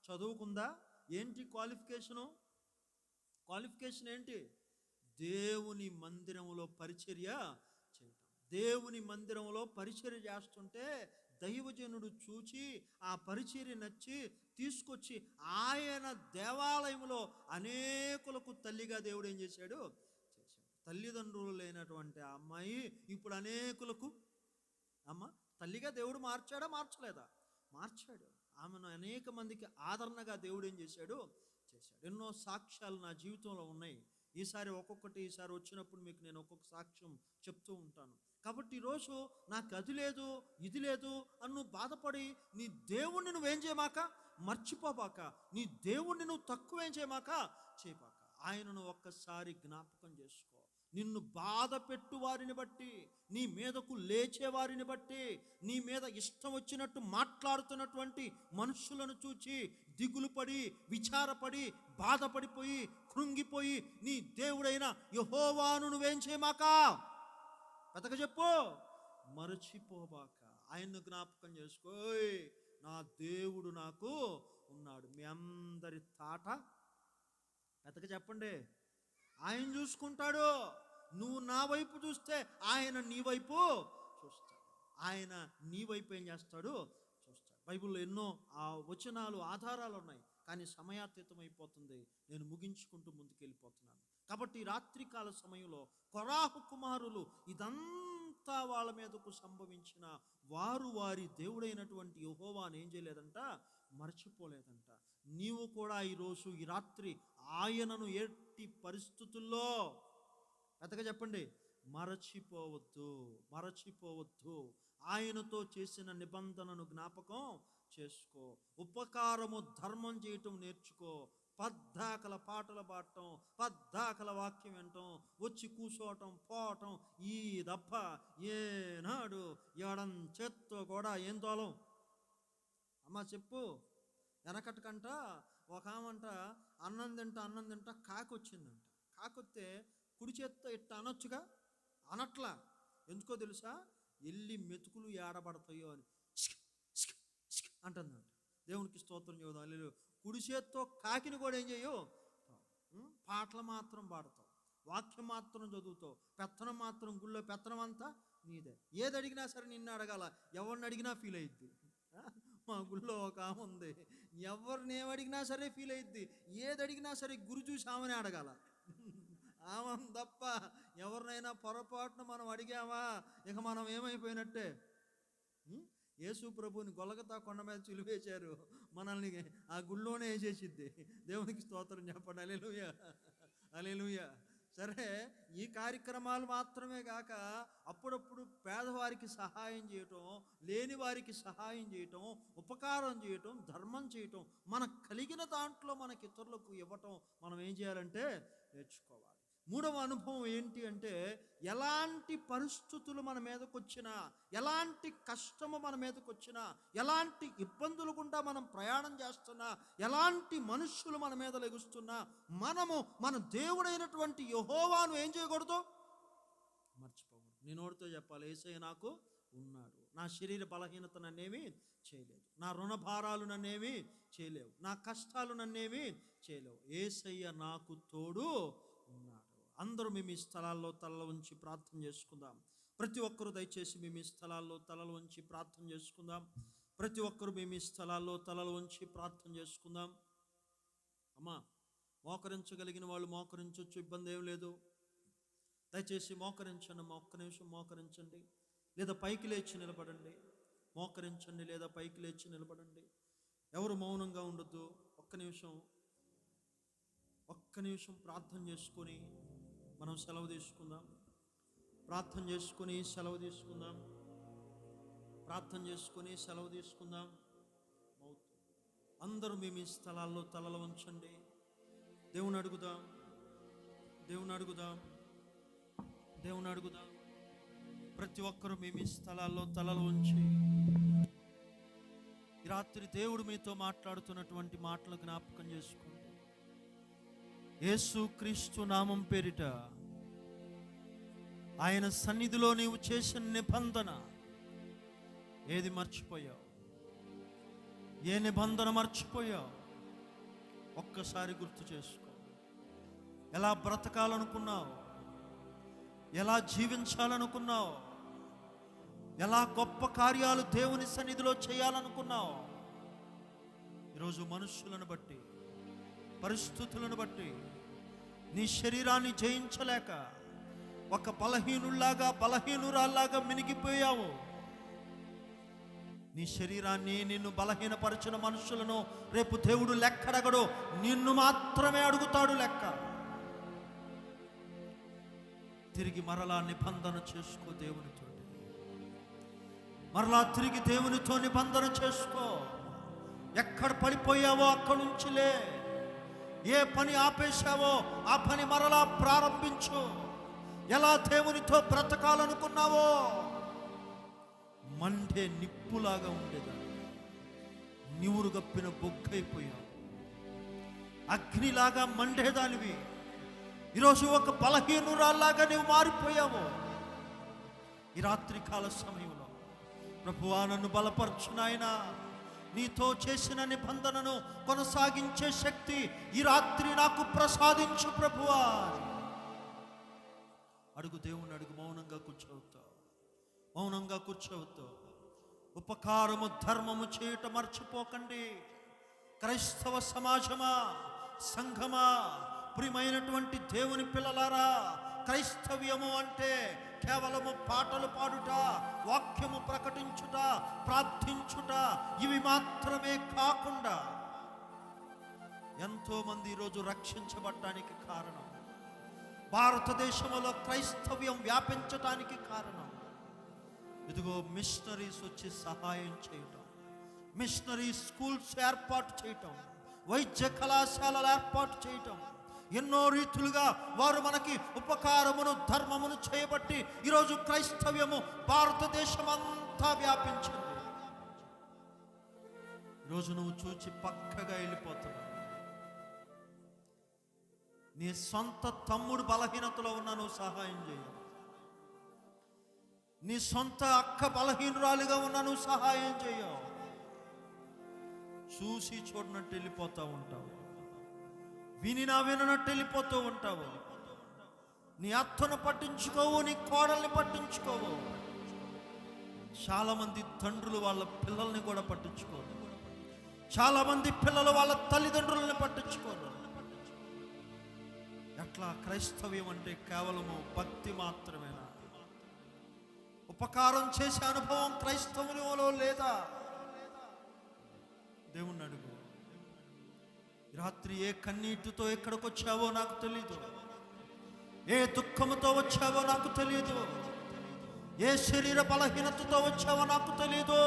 చదువుకుందా? ఏంటి క్వాలిఫికేషన్ ఏంటి? దేవుని మందిరంలో పరిచర్య చేయటం. దేవుని మందిరంలో పరిచర్య చేస్తుంటే దైవజనుడు చూచి ఆ పరిచర్య నచ్చి తీసుకొచ్చి ఆయన దేవాలయంలో అనేకులకు తల్లిగా దేవుడు ఏం చేశాడు? తల్లిదండ్రులు లేనటువంటి ఆ అమ్మాయి ఇప్పుడు అనేకులకు తల్లిగా దేవుడు మార్చాడా, మార్చలేదా? మార్చాడు. ఆమెను అనేక మందికి ఆదరణగా దేవుడు ఏం చేశాడు? ఎన్నో సాక్ష్యాలు నా జీవితంలో ఉన్నాయి. ఈసారి వచ్చినప్పుడు మీకు నేను ఒక్కొక్క సాక్ష్యం చెప్తూ ఉంటాను. కాబట్టి ఈరోజు నాకు అది లేదు, ఇది లేదు అని నువ్వు బాధపడి నీ దేవుణ్ణి నువ్వేం చేయమాక, మర్చిపోబాక. నీ దేవుణ్ణి నువ్వు తక్కువేం చేయమాక, చేయబాక. ఆయనను ఒక్కసారి జ్ఞాపకం చేసుకో. నిన్ను బాధ పెట్టు వారిని బట్టి, నీ మీదకు లేచే వారిని బట్టి, నీ మీద ఇష్టం వచ్చినట్టు మాట్లాడుతున్నటువంటి మనుషులను చూచి దిగులు పడి, విచారపడి, బాధపడిపోయి, కృంగిపోయి నీ దేవుడైన యెహోవాను నువ్వేం చేయమాక, కథక చెప్పు, మరచిపోబాక. ఆయన్ను జ్ఞాపకం చేసుకోయ్, నా దేవుడు నాకు ఉన్నాడు. మీ అందరి తాట కథక చెప్పండి. ఆయన చూసుకుంటాడు. నువ్వు నా వైపు చూస్తే ఆయన నీ వైపు చూస్తాడు. ఆయన నీ వైపు ఏం చేస్తాడు? చూస్తాడు. బైబిల్లో ఎన్నో వచనాలు, ఆధారాలు ఉన్నాయి. కానీ సమయాతీతం అయిపోతుంది. నేను ముగించుకుంటూ ముందుకెళ్ళిపోతున్నాను. కాబట్టి రాత్రికాల సమయంలో కొరాహు కుమారులు ఇదంతా వాళ్ళ మీదకు సంభవించిన వారు వారి దేవుడైనటువంటి యెహోవాను ఏం చేయలేదంట, మర్చిపోలేదంట. నీవు కూడా ఈరోజు ఈ రాత్రి ఆయనను ఎట్టి పరిస్థితుల్లో పెద్దగా చెప్పండి, మరచిపోవద్దు. ఆయనతో చేసిన నిబంధనను జ్ఞాపకం చేసుకో. ఉపకారము, ధర్మం చేయటం నేర్చుకో. పద్దాకల పాటలు పాడటం, పద్దాకల వాక్యం వినటం, వచ్చి కూర్చోవటం, పోవటం, ఈ దప్ప ఏనాడు ఎడం చేత్తో కూడా ఏం తోలం. అమ్మా చెప్పు. వెనకటికంట ఒక ఆమంట అన్నం తింటా కాకొచ్చిందంట. కాకొస్తే కుడి చేత్తో ఇట్ట అనొచ్చుగా, అనట్లా. ఎందుకో తెలుసా? ఎల్లి మెతుకులు ఏడబడతాయో అని అంటుందంట. దేవునికి స్తోత్రం చెబుదాం. లేదు, కుడి చేత్తో కాకిని కూడా ఏం చేయవు. పాటలు మాత్రం పాడతావు, వాక్యం మాత్రం చదువుతావు, పెత్తనం మాత్రం, గుళ్ళో పెత్తనం అంతా నీదే. ఏది అడిగినా సరే నిన్ను అడగాల, ఎవరిని అడిగినా ఫీల్ అయ్యిద్ది. మా గుళ్ళో ఒక ఆమె ఉంది, ఎవరిని ఏమడిగినా సరే ఫీల్ అయ్యిద్ది. ఏది అడిగినా సరే గురు చూసి ఆమెనే అడగాల. ఆమె తప్ప ఎవరినైనా పొరపాటున మనం అడిగామా ఇక మనం ఏమైపోయినట్టే. యేసు ప్రభుని గొలగతా కొండ మీద చిలువేశారు, మనల్ని ఆ గుళ్ళోనే వేసేసిద్ది. దేవునికి స్తోత్రం చెప్పండి. హల్లెలూయా, హల్లెలూయా. సరే, ఈ కార్యక్రమాలు మాత్రమే కాక అప్పుడప్పుడు పేదవారికి సహాయం చేయటం, లేని వారికి సహాయం చేయటం, ఉపకారం చేయటం, ధర్మం చేయటం, మనకు కలిగిన దాంట్లో మనకి ఇతరులకు ఇవ్వటం మనం ఏం చేయాలంటే నేర్చుకోవాలి. మూడవ అనుభవం ఏంటి అంటే, ఎలాంటి పరిస్థితులు మన మీదకి వచ్చినా, ఎలాంటి కష్టము మన మీదకి వచ్చినా, ఎలాంటి ఇబ్బందులు గుండా మనం ప్రయాణం చేస్తున్నా, ఎలాంటి మనుష్యులు మన మీద లెగుస్తున్నా, మనము మన దేవుడైనటువంటి యెహోవాను ఏం చేయకూడదు? మర్చిపోకూడదు. నీ నోటితో చెప్పాలి, యేసయ్య నాకు ఉన్నాడు, నా శరీర బలహీనత నన్నేమి చేయలేదు, నా రుణభారాలు నన్నేమి చేయలేవు, నా కష్టాలు నన్నేమి చేయలేవు, యేసయ్య నాకు తోడు ఉన్నాడు. అందరూ మేము ఈ స్థలాల్లో తలలు ఉంచి ప్రార్థన చేసుకుందాం. ప్రతి ఒక్కరూ దయచేసి మేము ఈ స్థలాల్లో తలలు ఉంచి ప్రార్థన చేసుకుందాం. ప్రతి ఒక్కరూ మేము ఈ స్థలాల్లో తలలు ఉంచి ప్రార్థన చేసుకుందాం. అమ్మా, మోకరించగలిగిన వాళ్ళు మోకరించవచ్చు, ఇబ్బంది ఏం లేదు. దయచేసి మోకరించండి అమ్మా, ఒక్క నిమిషం మోకరించండి, లేదా పైకి లేచి నిలబడండి. మోకరించండి లేదా పైకి లేచి నిలబడండి. ఎవరు మౌనంగా ఉండొద్దు. ఒక్క నిమిషం ప్రార్థన చేసుకొని మనం సెలవు తీసుకుందాం. ప్రార్థన చేసుకొని సెలవు తీసుకుందాం. ప్రార్థన చేసుకొని సెలవు తీసుకుందాం. అందరూ మేము ఈ స్థలాల్లో తలలు ఉంచండి. దేవుని అడుగుదాం, దేవుని అడుగుదాం, దేవుని అడుగుదాం. ప్రతి ఒక్కరూ మేము ఈ స్థలాల్లో తలలు ఉంచి ఈ రాత్రి దేవుడు మీతో మాట్లాడుతున్నటువంటి మాటలు జ్ఞాపకం చేసుకోండి. యేసుక్రీస్తు నామం పేరిట ఆయన సన్నిధిలో నీవు చేసిన నిబంధన ఏది మర్చిపోయావు? ఏ నిబంధన మర్చిపోయావు? ఒక్కసారి గుర్తు చేసుకో. ఎలా బ్రతకాలనుకున్నావు? ఎలా జీవించాలనుకున్నావు? ఎలా గొప్ప కార్యాలు దేవుని సన్నిధిలో చేయాలనుకున్నావు? ఈరోజు మనుషులను బట్టి, పరిస్థితులను బట్టి నీ శరీరాన్ని జయించలేక ఒక బలహీనురాల్లాగా మినిగిపోయావు. నీ శరీరాన్ని, నిన్ను బలహీనపరిచిన మనుషులను రేపు దేవుడు లెక్కడగడు, నిన్ను మాత్రమే అడుగుతాడు లెక్క. తిరిగి మరలా నిబంధన చేసుకో దేవునితో. మరలా తిరిగి దేవునితో నిబంధన చేసుకో. ఎక్కడ పడిపోయావో అక్కడి నుంచి లే. ఏ పని ఆపేశావో ఆ పని మరలా ప్రారంభించు. ఎలా దేవునితో బ్రతకాలనుకున్నావో మండే నిప్పులాగా ఉండేదాన్ని నివురు గప్పిన బొగ్గైపోయావు. అగ్నిలాగా మండేదానివి ఈరోజు ఒక బలహీనురాల్లాగా నీవు మారిపోయావు. ఈ రాత్రి కాల సమయంలో ప్రభువా నన్ను బలపరచు నాయనా, నీతో చేసిన నిబంధనను కొనసాగించే శక్తి ఈ రాత్రి నాకు ప్రసాదించు ప్రభువా. అడుగు, దేవుని అడుగు. మౌనంగా కూర్చోవద్దు. ఉపకారము ధర్మము చేయటం మర్చిపోకండి. క్రైస్తవ సమాజమా, సంఘమా, ప్రియమైనటువంటి దేవుని పిల్లలారా, క్రైస్తవ్యము అంటే కేవలము పాటలు పాడుట, వాక్యము ప్రకటించుట, ప్రార్థించుట ఇవి మాత్రమే కాకుండా ఎంతో మంది ఈరోజు రక్షించబడటానికి కారణం, భారతదేశంలో క్రైస్తవ్యం వ్యాపించటానికి కారణం ఇదిగో మిషనరీస్ వచ్చి సహాయం చేయటం, మిషనరీ స్కూల్స్ ఏర్పాటు చేయటం, వైద్య కళాశాలలు ఏర్పాటు చేయటం, ఎన్నో రీతులుగా వారు మనకి ఉపకారమును ధర్మమును చేయబట్టి ఈరోజు క్రైస్తవ్యము భారతదేశం అంతా వ్యాపించింది. ఈరోజు నువ్వు చూచి పక్కగా వెళ్ళిపోతున్నావు. నీ సొంత తమ్ముడు బలహీనతలో ఉన్నా నువ్వు సహాయం చేయవు. నీ సొంత అక్క బలహీనురాలుగా ఉన్నా నువ్వు సహాయం చేయవు. చూసి చూడనట్టు వెళ్ళిపోతూ ఉంటావు. విననట్టు వెళ్ళిపోతూ ఉంటావు. నీ అత్తను పట్టించుకోవు, నీ కోడల్ని పట్టించుకోవు. చాలామంది తండ్రులు వాళ్ళ పిల్లల్ని కూడా పట్టించుకోరు. చాలామంది పిల్లలు వాళ్ళ తల్లిదండ్రులని పట్టించుకోరు. ఎట్లా? క్రైస్తవ్యం అంటే కేవలము భక్తి మాత్రమేనా? ఉపకారం చేసే అనుభవం క్రైస్తవులలో లేదా? దేవుణ్ణి అడుగు. రాత్రి ఏ కన్నీటితో ఎక్కడికి వచ్చావో నాకు తెలీదు. ఏ దుఃఖముతో వచ్చావో నాకు తెలియదు, ఏ శరీర బలహీనతతో వచ్చావో నాకు తెలియదు.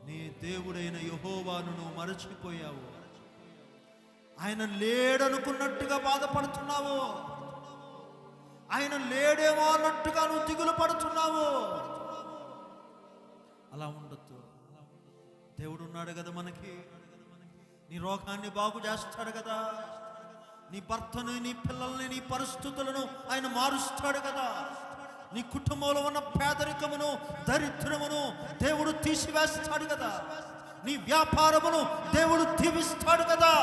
నీ దేవుడైన యెహోవాను నువ్వు మరచిపోయావు. ఆయన లేడనుకున్నట్టుగా బాధపడుతున్నావు. ఆయన లేడేమో అన్నట్టుగా నువ్వు దిగులు పడుతున్నావు. అలా ఉండొద్దు. దేవుడు ఉన్నాడు కదా మనకి. నీ రోగాన్ని బాగు చేస్తాడు కదా. నీ భర్తను, నీ పిల్లల్ని, నీ పరిస్థితులను ఆయన మారుస్తాడు కదా. నీ కుటుంబంలో ఉన్న పేదరికమును, దరిద్రమును దేవుడు తీసివేస్తాడు కదా. నీ వ్యాపారమును దేవుడు దీవిస్తాడు కదా.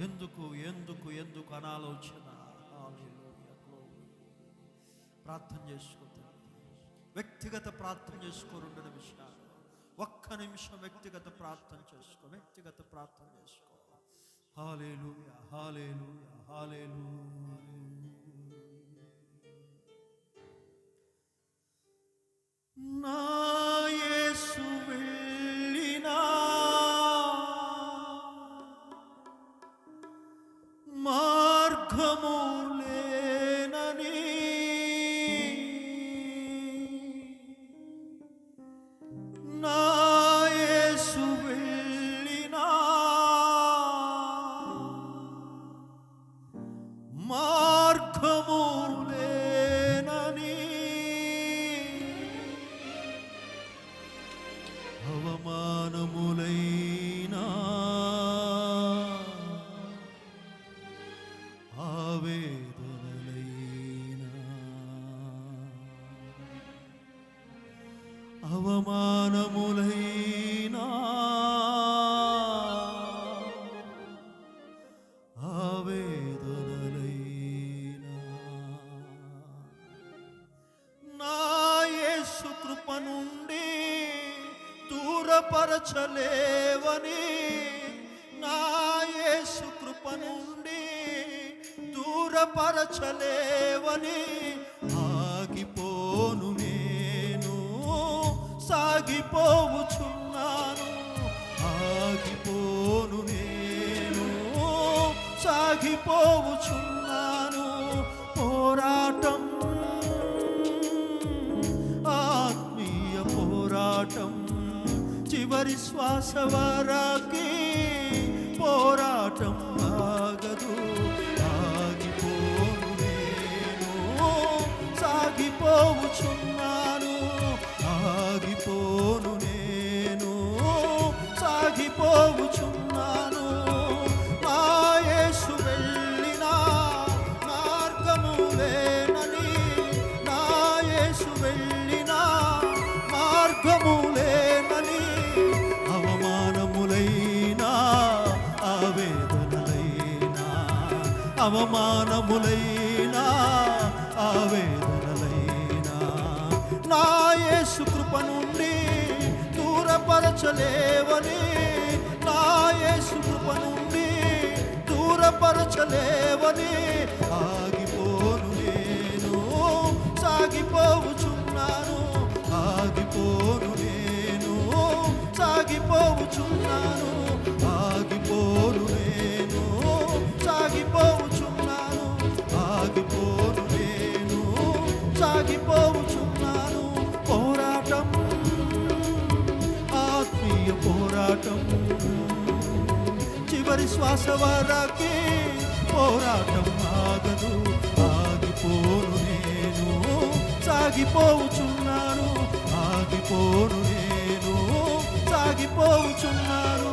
ఎందుకు ఎందుకు ఎందుకు అనాలోచన? ప్రార్థన చేసుకో. వ్యక్తిగత ప్రార్థన చేసుకో. 2 నిమిషాలు, 1 నిమిషం వ్యక్తిగత ప్రార్థన చేసుకో. వ్యక్తిగత ప్రార్థన చేసుకో. హల్లెలూయా, హల్లెలూయా, హల్లెలూయా. నా యేసు వెళ్ళినా మార్గము లేనని, నా యేసు వెళ్ళినా మార్గము లేనని, అవమానములైనా ఆవేదనలైనా, అవమానములైనా ఆవేదనలైనా, నా యేసు కృప నుండి దూరపరచలేవని, నా యేసు కృప నుండి దూరపరచలేవని, ఆగిపోను నేను సాగిపోవుచున్నాను. ఆగిపోను నేను సాగిపోవుచున్నాను. పోరాటం, ఆత్మీయ పోరాటం, చివరి శ్వాస వరకి పోరాటం ఆగదు. ఆగిపోను నేను సాగిపోవుచున్నాను. ఆగిపోను నేను సాగిపోవుచున్నాను. నా యేసు వెళ్ళినా మార్గము లేనని, నా యేసు వెళ్ళినా మార్గము లేనని, అవమానములైనా ఆవేదనలైనా, అవమానములైనా ఆవేదనలైనా, నా యేసు కృప నుండి దూరపరచలేవని, నా యేసు కృప నుండి దూరపరచలేవని, ఆగిపోను నేను సాగిపోవుచున్నాను. ఆగిపోను నేను సాగిపోవుచున్నాను. ఆగిపోను నేను సాగిపోవుచున్నాను. ఆగిపోను నేను సాగిపోవుచున్నాను. పోరాటం, ఆత్మీయ పోరాటం, చివరి శ్వాస వరకి పోరాటం ఆగదు. ఆగిపోను నేను సాగిపోవుచున్నాను. ఆగిపోను నేను సాగిపోవుచున్నాను.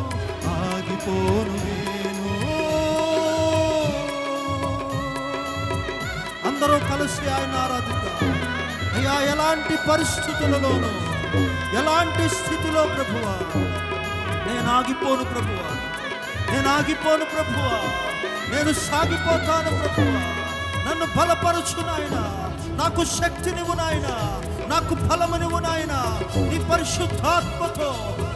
ఆగిపోను నేను. అందరూ కలిసి ఆయన ఆరాధిద్దాం. అయ్యా, ఎలాంటి పరిస్థితులలోనూ, ఎలాంటి స్థితిలో ప్రభువా నేను ఆగిపోను ప్రభువా, నేను ఆగిపోను ప్రభువా, నేను సాగిపోతాను ప్రభువా. నన్ను బలపరచు నాయనా, నాకు శక్తినివ్వు నాయనా, నాకు బలమునివ్వు నాయనా. నీ పరిశుద్ధాత్మతో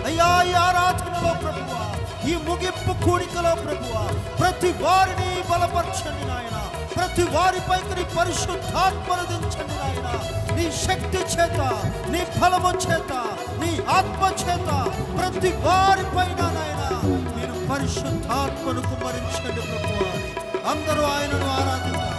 అయ్యా ఈ ఆరాధనలో ప్రభువా, ఈ ముగింపు కూడికలో ప్రభువా ప్రతి వారిని బలపరచండి నాయనా. ప్రతి వారిపైకి నీ పరిశుద్ధాత్మను దించండి నాయనా. నీ శక్తి చేత, నీ బలము చేత, నీ ఆత్మ చేత ప్రతి వారిపైన నాయనా మీరు పరిశుద్ధాత్మను కుమ్మరించండి ప్రభువా. అందరూ ఆయనను ఆరాధిద్దాం,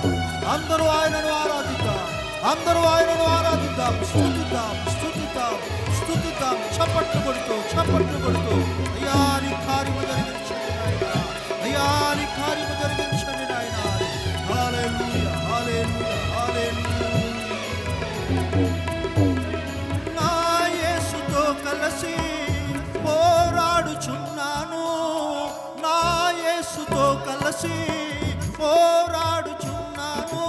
అందరూ ఆయనను ఆరాధిద్దాం, అందరూ ఆయనను ఆరాధిద్దాం. స్తుతిద్దాం, స్తుతిద్దాం, స్తుతిద్దాం. చప్పట్లు కొడుతూ, చప్పట్లు కొడుతూ, అయ్యా నీ కార్యము జరిగించండి నాయన, అయ్యా నీ కార్యము జరిగించండి నాయన. హల్లెలూయా, హల్లెలూయా, హల్లెలూయా. నా యేసుతో కలిసి పోరాడుచున్నాను, నా యేసుతో కలిసి పోరాడుచున్నాను.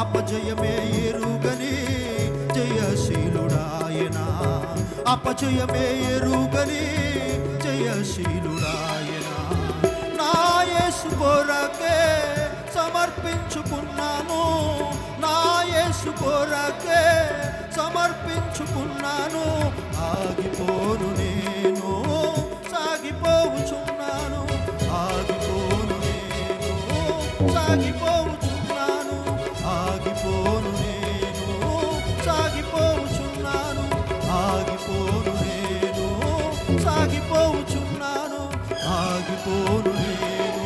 అపజయమే ఎరుగని జయశీలుడాయన, అపజయమే ఎరుగని జయశీలుడాయన. నా యేసు కొరకే సమర్పించుకున్నాను, నా యేసు కొరకే సమర్పించుకున్నాను. ఆగిపోను నేను, సాగిపోవుచున్నాను, ఆగిపోను నేను, సాగిపోవుచున్నాను, ఆగిపోను నేను, సాగిపోవుచున్నాను, ఆగిపోను నేను, సాగిపోవుచున్నాను, ఆగిపోను నేను.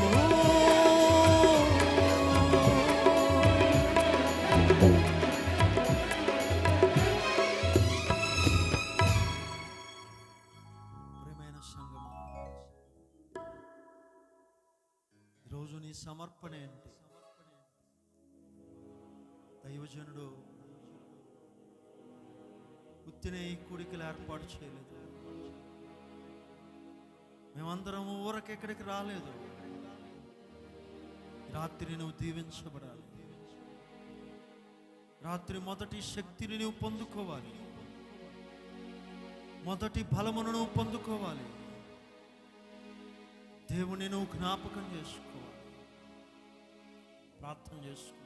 ప్రియమైన సంగమా, ఈరోజు నీ సమర్పణ ఏంటి? దైవజనుడు ఉత్తినే ఈ కూడికలు ఏర్పాటు చేయలేదు, మేమందరం ఊరకెక్కడికి రాలేదు. రాత్రి నువ్వు దీవించబడాలి, రాత్రి మొదటి శక్తిని నువ్వు పొందుకోవాలి, మొదటి బలమును నువ్వు పొందుకోవాలి, దేవుని నువ్వు జ్ఞాపకం చేసుకోవాలి. ప్రార్థన చేసుకుందాం.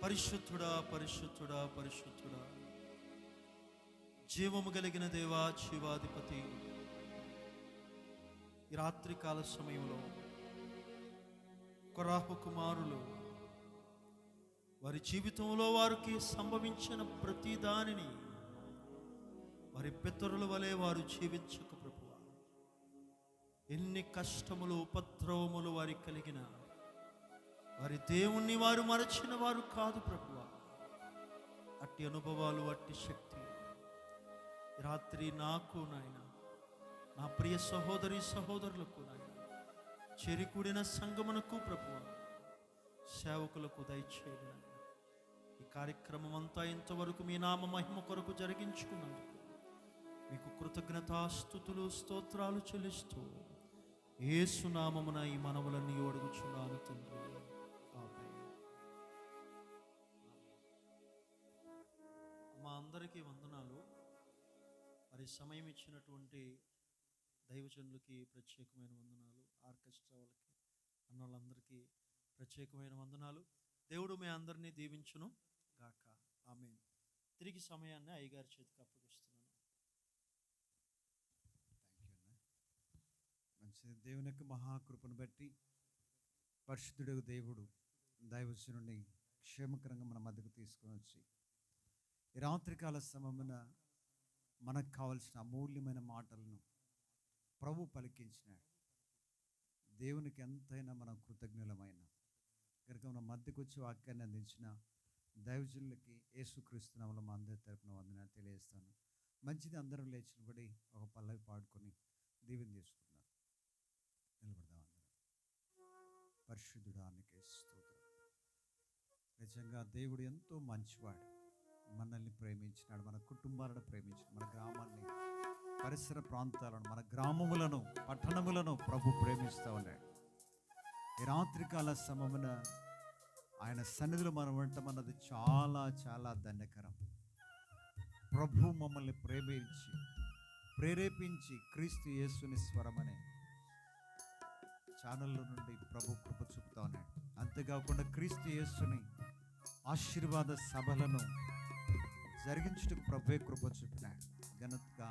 పరిశుద్ధుడా, పరిశుద్ధుడా, పరిశుద్ధుడా, జీవము కలిగిన దేవా, జీవాధిపతి, ఈ రాత్రికాల సమయంలో కొరాహు కుమారులు వారి జీవితంలో వారికి సంభవించిన ప్రతి దానిని వారి పితరుల వలె వారు జీవించక ప్రభువా, ఎన్ని కష్టములు ఉపద్రవములు వారికి కలిగిన వారి దేవుణ్ణి వారు మరచిన వారు కాదు ప్రభువా. అట్టి అనుభవాలు, అట్టి శక్తి రాత్రి నాకు నాయన, నా ప్రియ సహోదరి సహోదరులకు నాయన, చెరికూడిన సంగమునకు ప్రభువా, సేవకులకు దయచేయండి. ఈ కార్యక్రమం అంతా ఇంతవరకు మీ నామ మహిమ కొరకు జరిగించుకున్నందుకు మీకు కృతజ్ఞతాస్తుతులు, స్తోత్రాలు చెల్లిస్తూ యేసు నామమున ఈ మనవులన్నీ అడుగుచున్నాను తండ్రి, ఆమేన్. మా అందరికీ వందనాలు. మరి సమయం ఇచ్చినటువంటి దైవజనులకి ప్రత్యేకమైన వందనాలు, ఆర్కెస్ట్రా వాళ్ళకి, అన్న వాళ్ళందరికీ ప్రత్యేకమైన వందనాలు. దేవుడు మీ అందరినీ దీవించును గాక. ఆమేన్. తిరిగి సమయాన్ని అయ్యగారి చేతికి అప్పగిస్తున్నాను. మంచిది. దేవుని యొక్క మహాకృపను బట్టి పరిశుద్ధుడు దేవుడు దైవజనుని క్షేమకరంగా మన మధ్యకు తీసుకొని వచ్చి ఈ రాత్రికాల సమయమున మనకు కావలసిన అమూల్యమైన మాటలను ప్రభు పలికించినాడు. దేవునికి ఎంతైనా మనం కృతజ్ఞులమైన కనుక మన మధ్యకు వచ్చి వాక్యాన్ని అందించిన దైవజనులకి యేసుక్రీస్తు నామములో మా అందరి తరపున వందనాలు తెలియజేస్తాను. మంచిది, అందరం లేచినబడి ఒక పల్లవి పాడుకొని దీవెన తీసుకుందాం. నిలబడదాం అందరం. పరిశుద్ధుడానికి స్తోత్రం. నిజంగా దేవుడు ఎంతో మంచివాడు. మనల్ని ప్రేమించినాడు, మన కుటుంబాలను ప్రేమించినాడు, మన గ్రామాన్ని, పరిసర ప్రాంతాలను, మన గ్రామములను, పట్టణములను ప్రభు ప్రేమిస్తూ ఉన్నాడు. ఈ రాత్రికాల సమయమున ఆయన సన్నిధిలో మనం ఉండటం అన్నది చాలా చాలా ధన్యకరం. ప్రభు మమ్మల్ని ప్రేరేపించి క్రీస్తు యేసుని స్వరమనే ఛానల్లో నుండి ప్రభు కృప చూపుతా ఉన్నాడు. అంతేకాకుండా క్రీస్తు యేసుని ఆశీర్వాద సభలను జరిగించుటకు ప్రభువే కృప చూపినాడు. ఘనతగా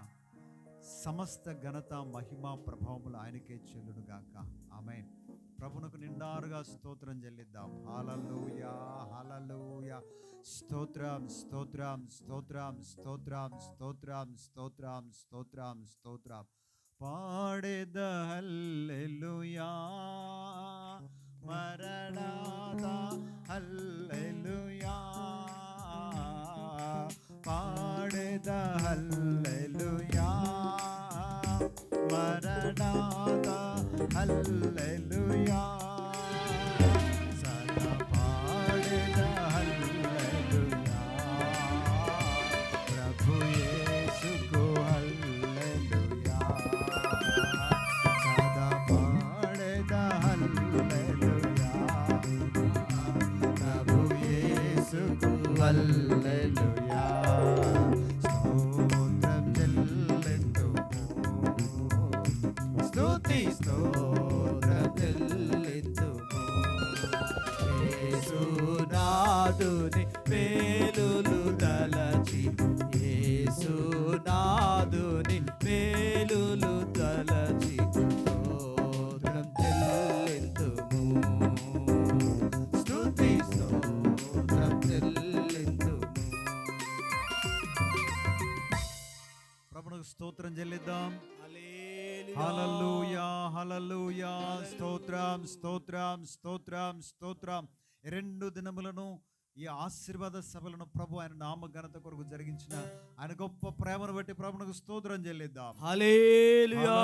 సమస్త ఘనత, మహిమ, ప్రభావములు ఆయనకే చెల్లును గాక. ఆమేన్. ప్రభునకు నిండారుగా స్తోత్రం చెల్లిద్దాం. హల్లెలూయా, హల్లెలూయా. స్తోత్రం, స్తోత్రం, స్తోత్రం, స్తోత్రం, స్తోత్రం, స్తోత్రం, స్తోత్రం, స్తోత్రం. పాడేద హల్లెలూయా మరణాదా హల్లెలూయా పాడేద హల్లెలూయా మరణాదా హల్లెలూయా సదా పాడేద హల్లెలూయా ప్రభు యేసుకు హల్లెలూయా సదా పాడేద హల్లెలూయా ప్రభు యేసుకు హల్లెలూయా స్తోత్రం చెల్లింతుము స్తుతి స్తోత్రం చెల్లింతుము యేసునాథుని మేలులు తలచి యేసునాథుని మేలులు తలచి స్తోత్రం చెల్లింతుము స్తుతి స్తోత్రం చెల్లింతుము. ప్రభువుకు స్తోత్రం చెల్లిద్దాం. హల్లెలూయా హల్లెలూయా స్తోత్రం స్తోత్రం స్తోత్రం స్తోత్రం. రెండు దినములను ఈ ఆశీర్వాద సభలను ప్రభు ఆయన నామ ఘనత కొరకు జరిగించిన ఆయన గొప్ప ప్రేమను బట్టి ప్రభువుకు స్తోత్రం చెల్లిద్దాం. హల్లెలూయా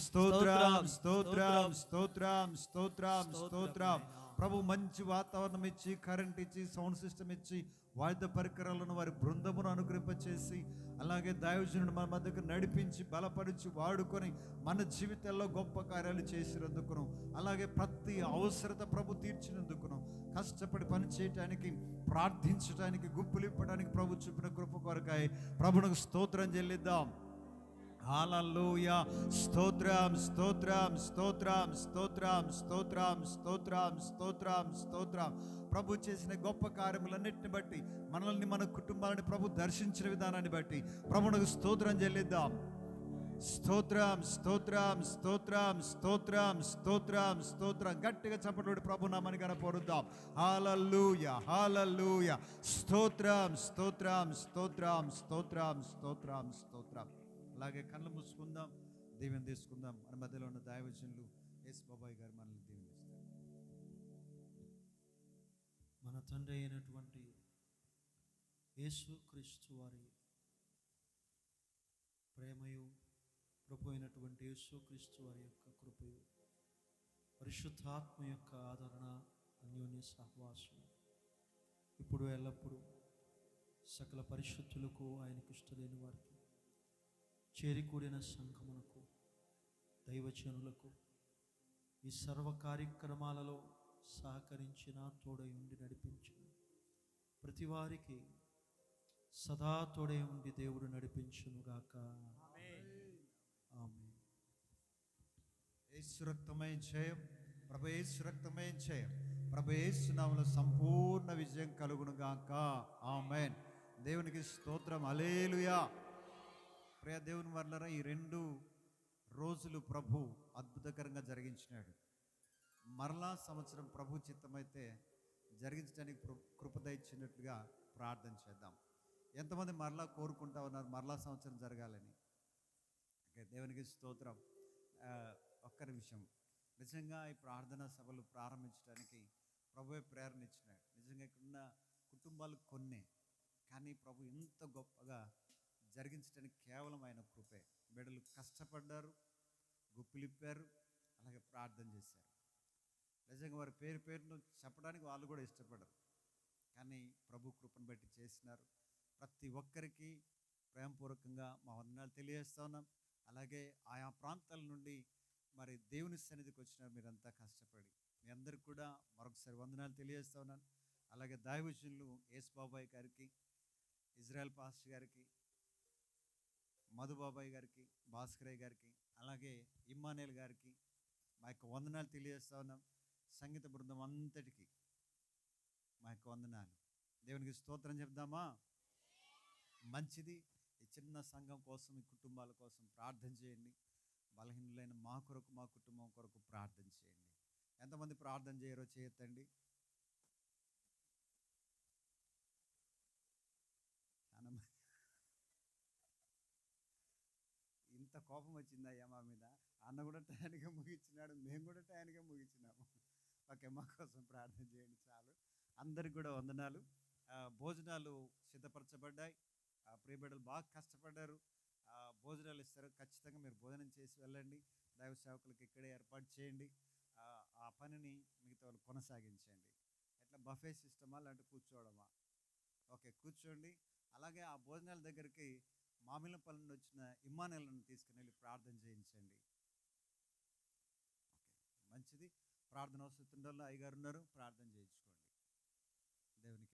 స్తోత్రం స్తోత్రం స్తోత్రం స్తోత్రం స్తోత్రం. ప్రభు మంచి వాతావరణం ఇచ్చి కరెంట్ ఇచ్చి సౌండ్ సిస్టమ్ ఇచ్చి వాయిద్య పరికరాలను వారి బృందమును అనుగ్రహింపచేసి అలాగే దైవజనుడు మన మధ్యకు నడిపించి బలపరిచి వాడుకొని మన జీవితాల్లో గొప్ప కార్యాలు చేసినందుకును అలాగే ప్రతి అవసరత ప్రభు తీర్చినందుకును కష్టపడి పని చేయటానికి ప్రార్థించడానికి గుప్పులిప్పడానికి ప్రభు చూపిన కృప కొరకాయ ప్రభువుకు స్తోత్రం చెల్లిద్దాం. హల్లెలూయా స్తోత్రం స్తోత్రం స్తోత్రం స్తోత్రం స్తోత్రం స్తోత్రం స్తోత్రం స్తోత్రం. ప్రభు చేసిన గొప్ప కార్యములన్నిటిని బట్టి మనల్ని మన కుటుంబాలని ప్రభు దర్శించిన విధానాన్ని బట్టి ప్రభువుకు స్తోత్రం చెల్లిద్దాం. స్తోత్రం స్తోత్రం స్తోత్రం స్తోత్రం స్తోత్రం స్తోత్రం. గట్టిగా చప్పట్లు ప్రభు నామని కనపరుద్దాం. హల్లెలూయా హల్లెలూయా స్తోత్రం స్తోత్రం స్తోత్రం స్తోత్రం స్తోత్రం స్తోత్రం. అలాగే కళ్ళు మూసుకుందాం, దీవెన తీసుకుందాం. మన మధ్యలో ఉన్న దైవజనులు ఎస్ బాబాయ్ గారు మనల్ని దీవెనిస్తారు. మన తండ్రి అయినటువంటి యేసుక్రీస్తు వారి ప్రేమయు ప్రభు అయినటువంటి యేసుక్రీస్తు వారి యొక్క కృపయు పరిశుద్ధాత్మ యొక్క ఆదరణ అన్యోన్య సహవాసం ఇప్పుడు ఎల్లప్పుడూ సకల పరిశుద్ధులకు ఆయనకు ఇష్టలేని వారికి చేరికూడిన సంఘమునకు దైవజనులకు ఈ సర్వ కార్యక్రమాలలో సహకరించిన తోడై ఉండి నడిపించిన ప్రతి వారికి సదా తోడై ఉండి దేవుడు నడిపించునుగాక. ఆమేన్. యేసు రక్తమే జయం, ప్రభు యేసు రక్తమే జయం, ప్రభు యేసు నామములో సంపూర్ణ విజయం కలుగును గాక. ఆమేన్. దేవునికి స్తోత్రం. హల్లెలూయా. ప్రియ దేవుని వర్లరా, ఈ 2 రోజులు ప్రభు అద్భుతకరంగా జరిగించినాడు. మరలా సంవత్సరం ప్రభు చిత్తమైతే జరిగించడానికి కృప దయచినట్లుగా ప్రార్థన చేద్దాం. ఎంతమంది మరలా కోరుకుంటా ఉన్నారు మరలా సంవత్సరం జరగాలని? దేవునికి స్తోత్రం. ఒక్క నిమిషం. నిజంగా ఈ ప్రార్థనా సభలు ప్రారంభించడానికి ప్రభువే ప్రేరణ ఇచ్చినాడు. నిజంగా ఇక్కడున్న కుటుంబాలు కొన్నే, కానీ ప్రభు ఇంత గొప్పగా జరిగించడానికి కేవలం ఆయన కృపే. బిడ్డలు కష్టపడ్డారు, గుప్పిలిప్పారు, అలాగే ప్రార్థన చేశారు. నిజంగా వారి పేరును చెప్పడానికి వాళ్ళు కూడా ఇష్టపడరు, కానీ ప్రభు కృపను బట్టి చేసినారు. ప్రతి ఒక్కరికి ప్రేమపూర్వకంగా మా వందనాలు తెలియజేస్తా ఉన్నాం. అలాగే ఆయా ప్రాంతాల నుండి మరి దేవుని సన్నిధికి వచ్చినారు మీరంతా కష్టపడి. మీ అందరికి కూడా మరొకసారి వందనాలు తెలియజేస్తా ఉన్నాను. అలాగే దైవజనులు యేసు బాబాయ్ గారికి, ఇజ్రాయెల్ పాస్టర్ గారికి, మధుబాబాయ్ గారికి, భాస్కరయ్య గారికి, అలాగే ఇమ్మానేల్ గారికి మా యొక్క వందనాలు తెలియజేస్తా ఉన్నాం. సంగీత బృందం అంతటికి మా యొక్క వందనాలు. దేవునికి స్తోత్రం చెప్దామా? మంచిది. ఈ చిన్న సంఘం కోసం, ఈ కుటుంబాల కోసం ప్రార్థన చేయండి. బలహీనులైన మా కొరకు, మా కుటుంబం కొరకు ప్రార్థన చేయండి. ఎంతమంది ప్రార్థన చేయరో చేయొద్దండి. అంత కోపం వచ్చింది అయ్యా మా మీద. అన్న కూడా టయానికి ముగించినాడు, మేము కూడా టయానికి ముగించినాము. ఓకే, మా కోసం ప్రార్థన చేయండి చాలు. అందరికి కూడా వందనాలు. భోజనాలు సిద్ధపరచబడ్డాయి. ప్రియబిడ్డలు బాగా కష్టపడ్డారు. భోజనాలు ఇస్తారు, ఖచ్చితంగా మీరు భోజనం చేసి వెళ్ళండి. దైవ సేవకులకు ఇక్కడే ఏర్పాటు చేయండి. ఆ పనిని మిగతా వాళ్ళు కొనసాగించండి. ఎట్లా బఫే సిస్టమా లేదంటే కూర్చోవడమా? ఓకే, కూర్చోండి. అలాగే ఆ భోజనాల దగ్గరికి మామిలపల్లి నుండి వచ్చిన ఇమ్మానుయేలును తీసుకుని వెళ్ళి ప్రార్థన చేయించండి. ఓకే, మంచిది. ప్రార్థన వస్తుండల్లో అయ్యగారు ఉన్నారు, ప్రార్థన చేయించుకోండి. దేవునికి